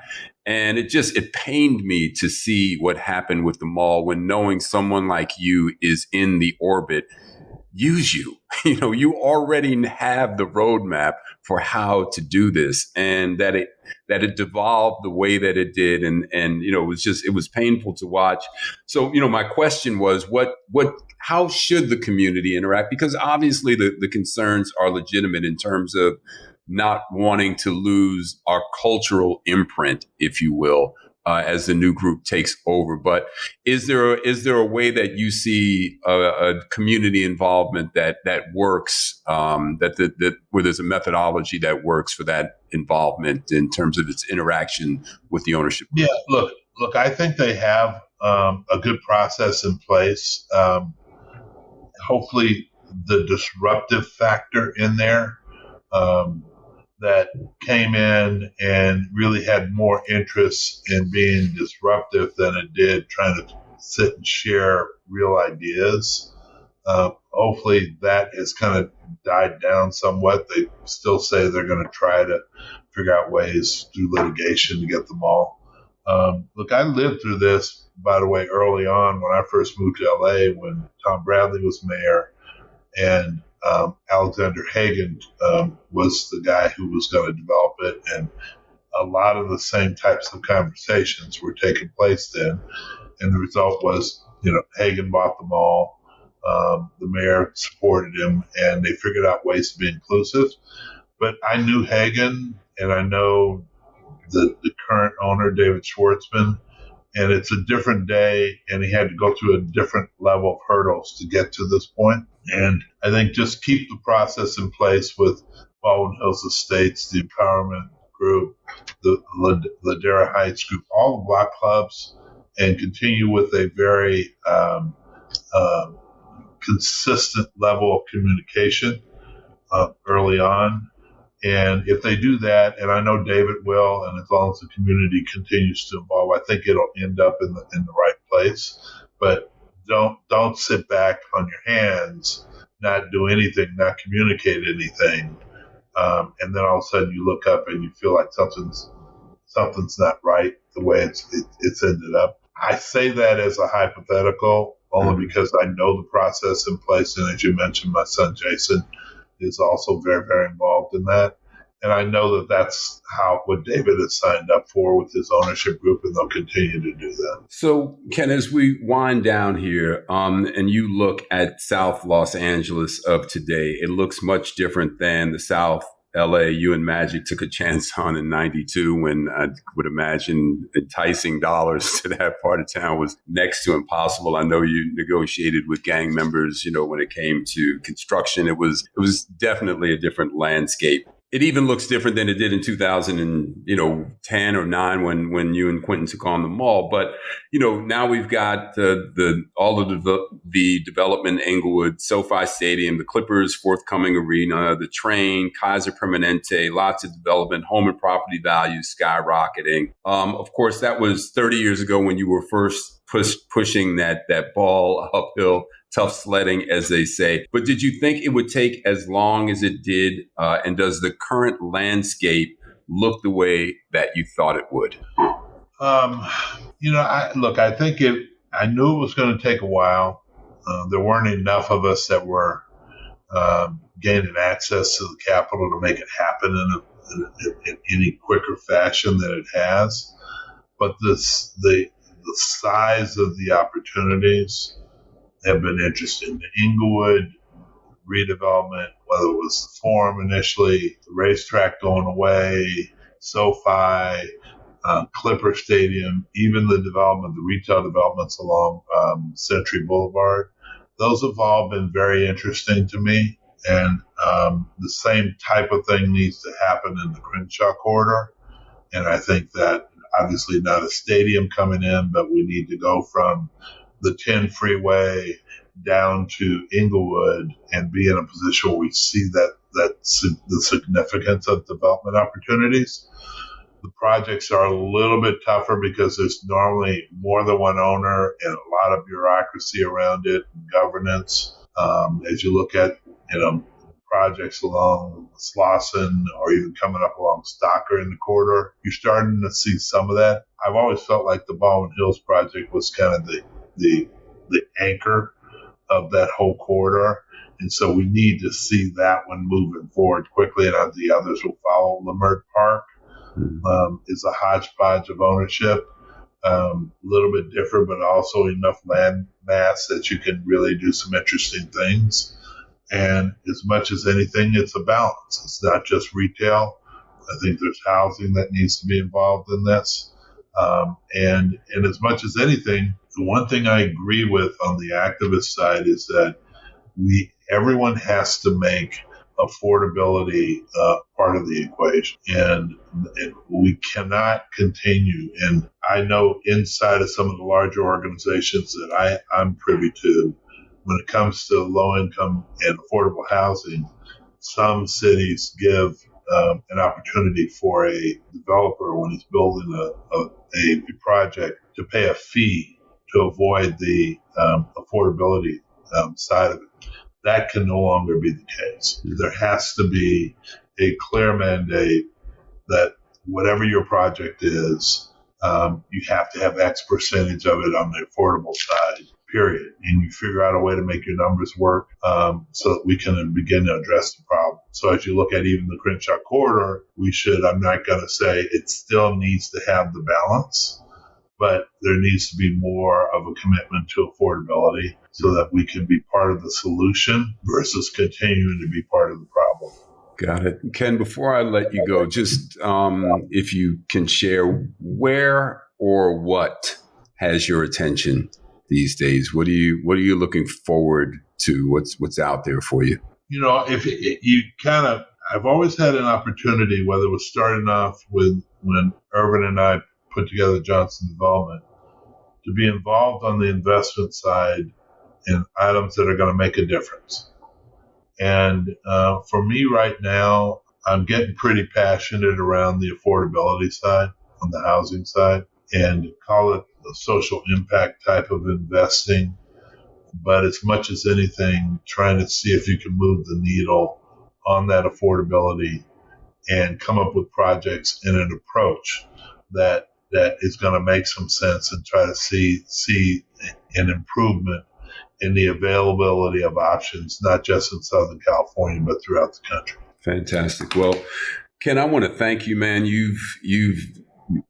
And it pained me to see what happened with the mall when knowing someone like you is in the orbit. Use you. You already have the roadmap for how to do this, and that it devolved the way that it did. And it was painful to watch. So, my question was, how should the community interact? Because obviously the concerns are legitimate in terms of not wanting to lose our cultural imprint, if you will, as the new group takes over. But is there a way that you see a community involvement that works, that where there's a methodology that works for that involvement in terms of its interaction with the ownership group? Yeah, look, I think they have a good process in place. Hopefully the disruptive factor in there that came in and really had more interest in being disruptive than it did trying to sit and share real ideas. Hopefully that has kind of died down somewhat. They still say they're going to try to figure out ways through litigation to get them all. Look, I lived through this, by the way, early on when I first moved to LA, when Tom Bradley was mayor and Alexander Hagan was the guy who was going to develop it. And a lot of the same types of conversations were taking place then. And the result was, Hagan bought the mall. The mayor supported him, and they figured out ways to be inclusive. But I knew Hagan, and I know the current owner, David Schwartzman, and it's a different day, and he had to go through a different level of hurdles to get to this point. And I think just keep the process in place with Baldwin Hills Estates, the Empowerment Group, the Ladera Heights Group, all the block clubs, and continue with a very consistent level of communication early on. And if they do that, and I know David will, and as long as the community continues to evolve, I think it'll end up in the right place. But don't sit back on your hands, not do anything, not communicate anything, and then all of a sudden you look up and you feel like something's not right the way it's ended up. I say that as a hypothetical only because I know the process in place, and as you mentioned, my son Jason is also very, very involved in that. And I know that that's what David has signed up for with his ownership group, and they'll continue to do that. So, Ken, as we wind down here, and you look at South Los Angeles of today, it looks much different than the South LA you and Magic took a chance on in 92, when I would imagine enticing dollars to that part of town was next to impossible. I know you negotiated with gang members, when it came to construction. It was definitely a different landscape. It even looks different than it did in 2010 or 9 when you and Quentin took on the mall. But now we've got all of the development, Inglewood, SoFi Stadium, the Clippers' forthcoming arena, the train, Kaiser Permanente, lots of development, home and property values skyrocketing. Of course, that was 30 years ago when you were first pushing that ball uphill. Tough sledding, as they say. But did you think it would take as long as it did? And does the current landscape look the way that you thought it would? I think I knew it was going to take a while. There weren't enough of us that were gaining access to the capital to make it happen in any quicker fashion than it has. But the size of the opportunities have been interesting. The Inglewood redevelopment, whether it was the Forum initially, the racetrack going away, SoFi, Clipper Stadium, even the retail developments along Century Boulevard, those have all been very interesting to me. And The same type of thing needs to happen in the Crenshaw corridor. And I think that obviously not a stadium coming in, but we need to go from the 10 freeway down to Inglewood and be in a position where we see the significance of development opportunities. The projects are a little bit tougher because there's normally more than one owner and a lot of bureaucracy around it, and governance. As you look at, projects along Slauson or even coming up along Stocker in the corridor, you're starting to see some of that. I've always felt like the Baldwin Hills project was kind of the anchor of that whole corridor. And so we need to see that one moving forward quickly, and the others will follow. Lombard Park is a hodgepodge of ownership, a little bit different, but also enough land mass that you can really do some interesting things. And as much as anything, it's a balance. It's not just retail. I think there's housing that needs to be involved in this. And as much as anything, the one thing I agree with on the activist side is that everyone has to make affordability part of the equation. And we cannot continue. And I know inside of some of the larger organizations that I'm privy to, when it comes to low income and affordable housing, some cities give an opportunity for a developer when he's building a project to pay a fee to avoid the affordability side of it. That can no longer be the case. There has to be a clear mandate that whatever your project is, you have to have X percentage of it on the affordable side, period. And you figure out a way to make your numbers work so that we can begin to address the problem. So as you look at even the Crenshaw corridor, I'm not going to say it still needs to have the balance, but there needs to be more of a commitment to affordability so that we can be part of the solution versus continuing to be part of the problem. Got it. Ken, before I let you go, just if you can share where or what has your attention these days? What are you looking forward to? What's out there for you? If you I've always had an opportunity, whether it was starting off with when Earvin and I put together Johnson Development, to be involved on the investment side in items that are going to make a difference. And for me right now, I'm getting pretty passionate around the affordability side, on the housing side, and call it a social impact type of investing. But as much as anything, trying to see if you can move the needle on that affordability and come up with projects in an approach that is going to make some sense and try to see an improvement in the availability of options, not just in Southern California, but throughout the country. Fantastic. Well, Ken, I want to thank you, man. You've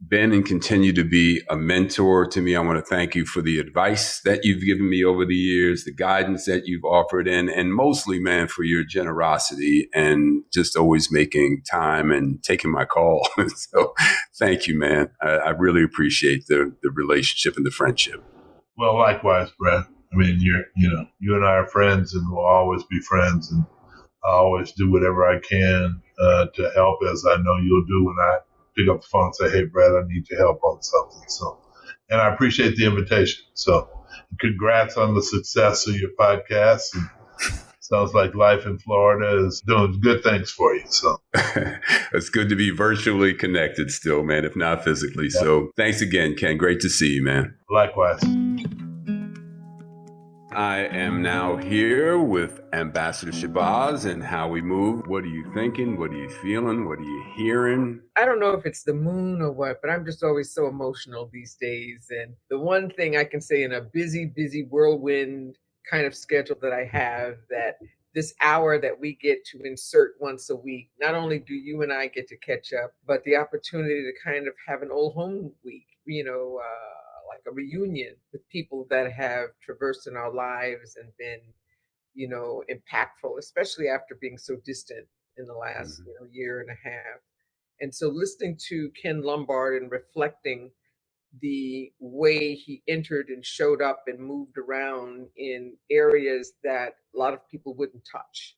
been and continue to be a mentor to me. I want to thank you for the advice that you've given me over the years, the guidance that you've offered, and mostly, man, for your generosity and just always making time and taking my call. So thank you, man. I really appreciate the relationship and the friendship. Well, likewise, Brett. I mean, you and I are friends and will always be friends. And I always do whatever I can to help, as I know you'll do when I pick up the phone and say, "Hey, Brad, I need your help on something." So, and I appreciate the invitation. So, congrats on the success of your podcast. And sounds like life in Florida is doing good things for you. So, it's good to be virtually connected still, man, if not physically. Yeah. So, thanks again, Ken. Great to see you, man. Likewise. I am now here with Ambassador Shabazz and How We Move. What are you thinking? What are you feeling? What are you hearing? I don't know if it's the moon or what, but I'm just always so emotional these days. And the one thing I can say in a busy, whirlwind kind of schedule that I have, that this hour that we get to insert once a week, not only do you and I get to catch up, but the opportunity to kind of have an old home week, like a reunion with people that have traversed in our lives and been, impactful, especially after being so distant in the last year and a half. And so listening to Ken Lombard and reflecting the way he entered and showed up and moved around in areas that a lot of people wouldn't touch,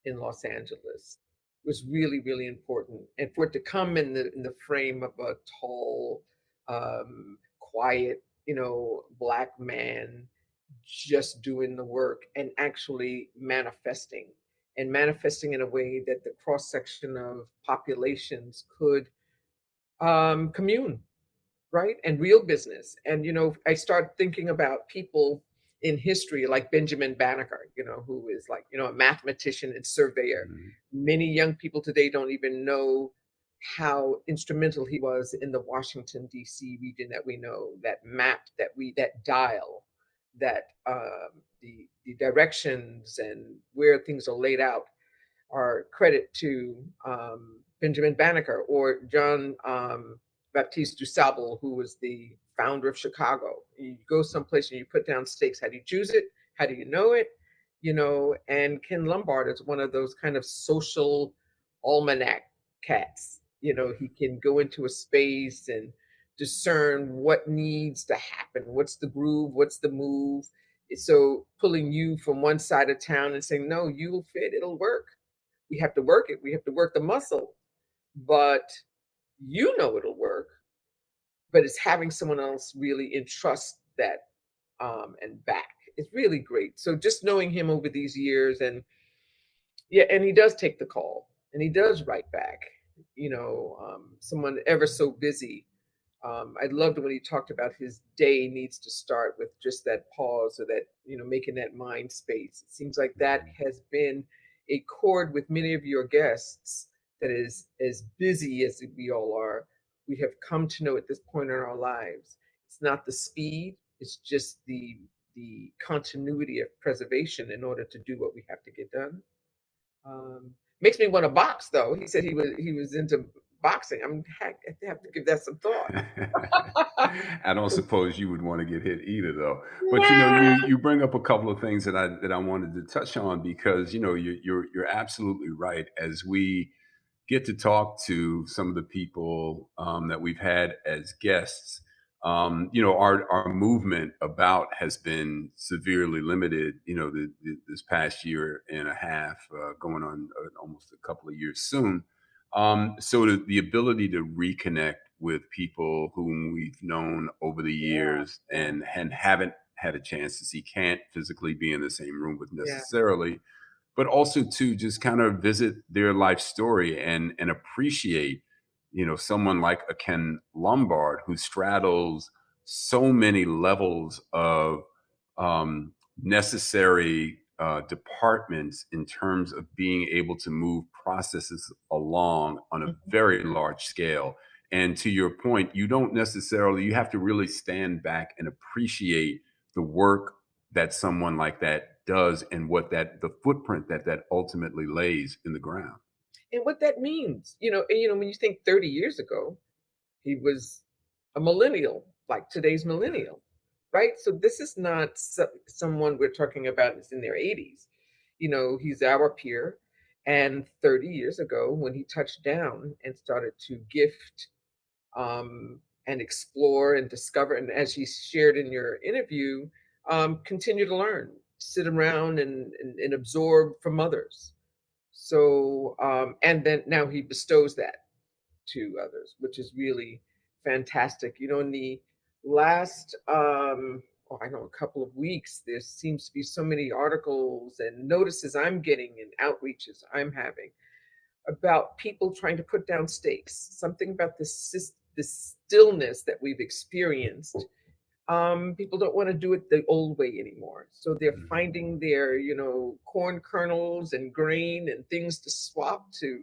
in Los Angeles was really, really important. And for it to come in the frame of a tall, quiet, Black man just doing the work and actually manifesting in a way that the cross section of populations could commune, right? And real business. And, I start thinking about people in history like Benjamin Banneker, who is like, a mathematician and surveyor. Many young people today don't even know how instrumental he was in the Washington, D.C. region that we know, that map, that dial, that the directions and where things are laid out are credit to Benjamin Banneker or John Baptiste du Sable, who was the founder of Chicago. You go someplace and you put down stakes. How do you choose it? How do you know it? And Ken Lombard is one of those kind of social almanac cats. He can go into a space and discern what needs to happen. What's the groove? What's the move? So pulling you from one side of town and saying, no, you'll fit, it'll work. We have to work it. We have to work the muscle, but it'll work. But it's having someone else really entrust that and back. It's really great. So just knowing him over these years, and yeah, and he does take the call and he does write back. Someone ever so busy. I loved when he talked about his day needs to start with just that pause, or that, making that mind space. It seems like that has been a chord with many of your guests that is as busy as we all are. We have come to know at this point in our lives, it's not the speed, it's just the continuity of preservation in order to do what we have to get done. Makes me want to box, though. He said he was into boxing. I have to give that some thought. I don't suppose you would want to get hit either, though. But Yeah. you bring up a couple of things that I wanted to touch on, because you're absolutely right. As we get to talk to some of the people that we've had as guests, our movement about has been severely limited. This past year and a half, going on almost a couple of years soon. So the ability to reconnect with people whom we've known over the Yeah. years and haven't had a chance to see, can't physically be in the same room with Yeah. necessarily, but also to just kind of visit their life story and appreciate, someone like a Ken Lombard, who straddles so many levels of necessary departments in terms of being able to move processes along on a very large scale. And to your point, you have to really stand back and appreciate the work that someone like that does, and the footprint that ultimately lays in the ground. And what that means, when you think 30 years ago, he was a millennial, like today's millennial, right? So this is not someone we're talking about is in their 80s. He's our peer. And 30 years ago, when he touched down and started to gift and explore and discover, and as you shared in your interview, continue to learn, sit around and absorb from others. So, and then now he bestows that to others, which is really fantastic. In the last, I know, a couple of weeks, there seems to be so many articles and notices I'm getting and outreaches I'm having about people trying to put down stakes. Something about this stillness that we've experienced. People don't want to do it the old way anymore. So they're finding their, corn kernels and grain and things to swap to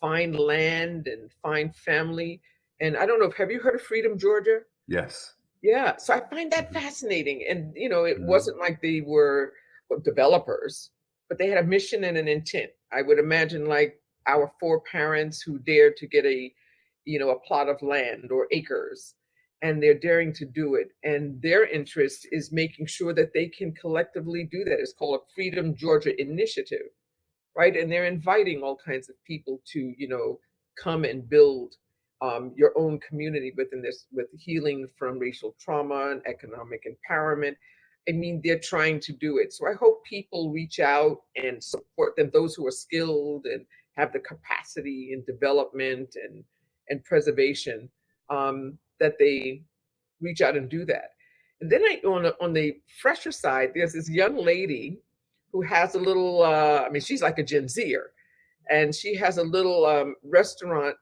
find land and find family. And I don't know, have you heard of Freedom, Georgia? Yes. Yeah. So I find that fascinating. And, it Mhm. wasn't like they were developers, but they had a mission and an intent. I would imagine like our foreparents who dared to get a plot of land or acres, and they're daring to do it. And their interest is making sure that they can collectively do that. It's called a Freedom Georgia Initiative, right? And they're inviting all kinds of people to, come and build your own community within this, with healing from racial trauma and economic empowerment. I mean, they're trying to do it. So I hope people reach out and support them, those who are skilled and have the capacity in development and preservation, that they reach out and do that. And then on the fresher side, there's this young lady who has a little, I mean, she's like a Gen Zer, and she has a little restaurant,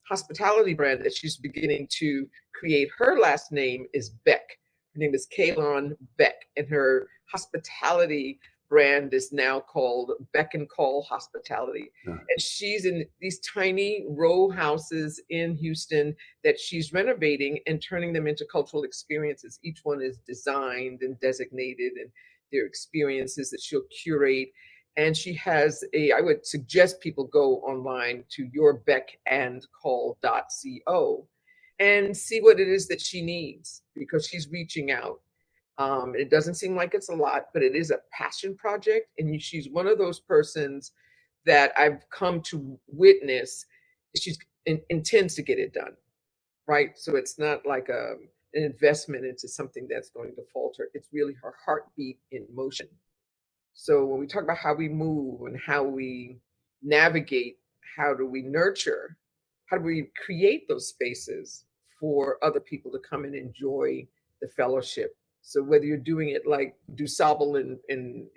hospitality brand that she's beginning to create. Her last name is Beck. Her name is Kaylon Beck, and her hospitality brand is now called Beck and Call Hospitality. And she's in these tiny row houses in Houston that she's renovating and turning them into cultural experiences. Each one is designed and designated, and their experiences that she'll curate. And she has I would suggest people go online to yourbeckandcall.co and see what it is that she needs, because she's reaching out. It doesn't seem like it's a lot, but it is a passion project. And she's one of those persons that I've come to witness. She intends to get it done, right? So it's not like an investment into something that's going to falter. It's really her heartbeat in motion. So when we talk about how we move and how we navigate, how do we nurture, how do we create those spaces for other people to come and enjoy the fellowship? So whether you're doing it like DuSable in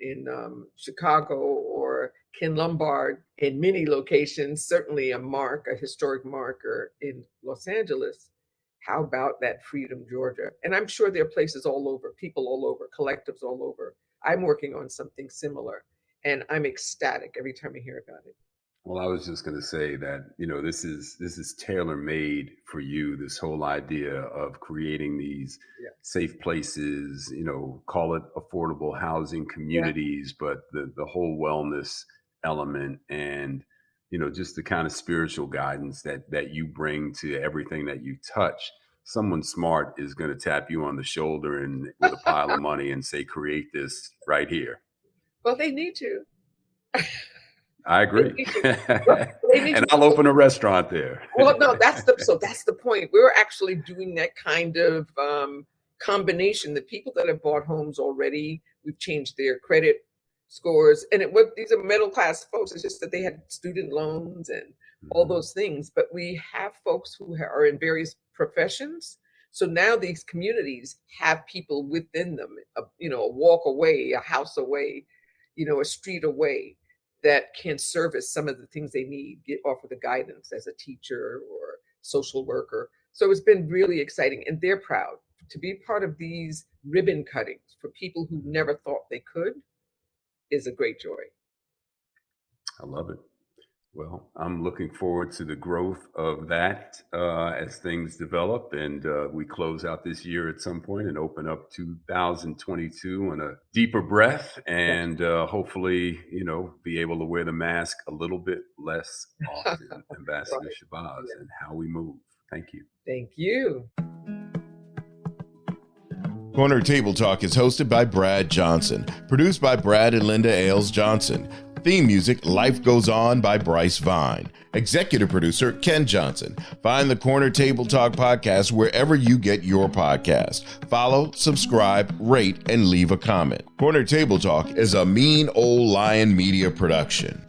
Chicago, or Ken Lombard in many locations, certainly a historic marker in Los Angeles, how about that Freedom, Georgia? And I'm sure there are places all over, people all over, collectives all over. I'm working on something similar, and I'm ecstatic every time I hear about it. Well, I was just going to say that, this is tailor-made for you, this whole idea of creating these safe places, call it affordable housing communities, but the whole wellness element and, just the kind of spiritual guidance that you bring to everything that you touch. Someone smart is going to tap you on the shoulder and with a pile of money and say, create this right here. Well, they need to. I agree. And I'll open a restaurant there. Well, no, that's the point. We're actually doing that kind of combination. The people that have bought homes already, we've changed their credit scores. And these are middle class folks. It's just that they had student loans and all those things. But we have folks who are in various professions. So now these communities have people within them, a walk away, a house away, a street away, that can service some of the things they need, offer the guidance as a teacher or social worker. So it's been really exciting, and they're proud to be part of these ribbon cuttings for people who never thought they could. Is a great joy. I love it. Well, I'm looking forward to the growth of that as things develop, and we close out this year at some point and open up 2022 on a deeper breath, and hopefully, be able to wear the mask a little bit less often. Ambassador Shabazz, and how we move. Thank you. Thank you. Corner Table Talk is hosted by Brad Johnson, produced by Brad and Linda Ailes Johnson. Theme music, Life Goes On by Bryce Vine. Executive producer, Ken Johnson. Find the Corner Table Talk podcast wherever you get your podcast. Follow, subscribe, rate, and leave a comment. Corner Table Talk is a Mean Old Lion Media production.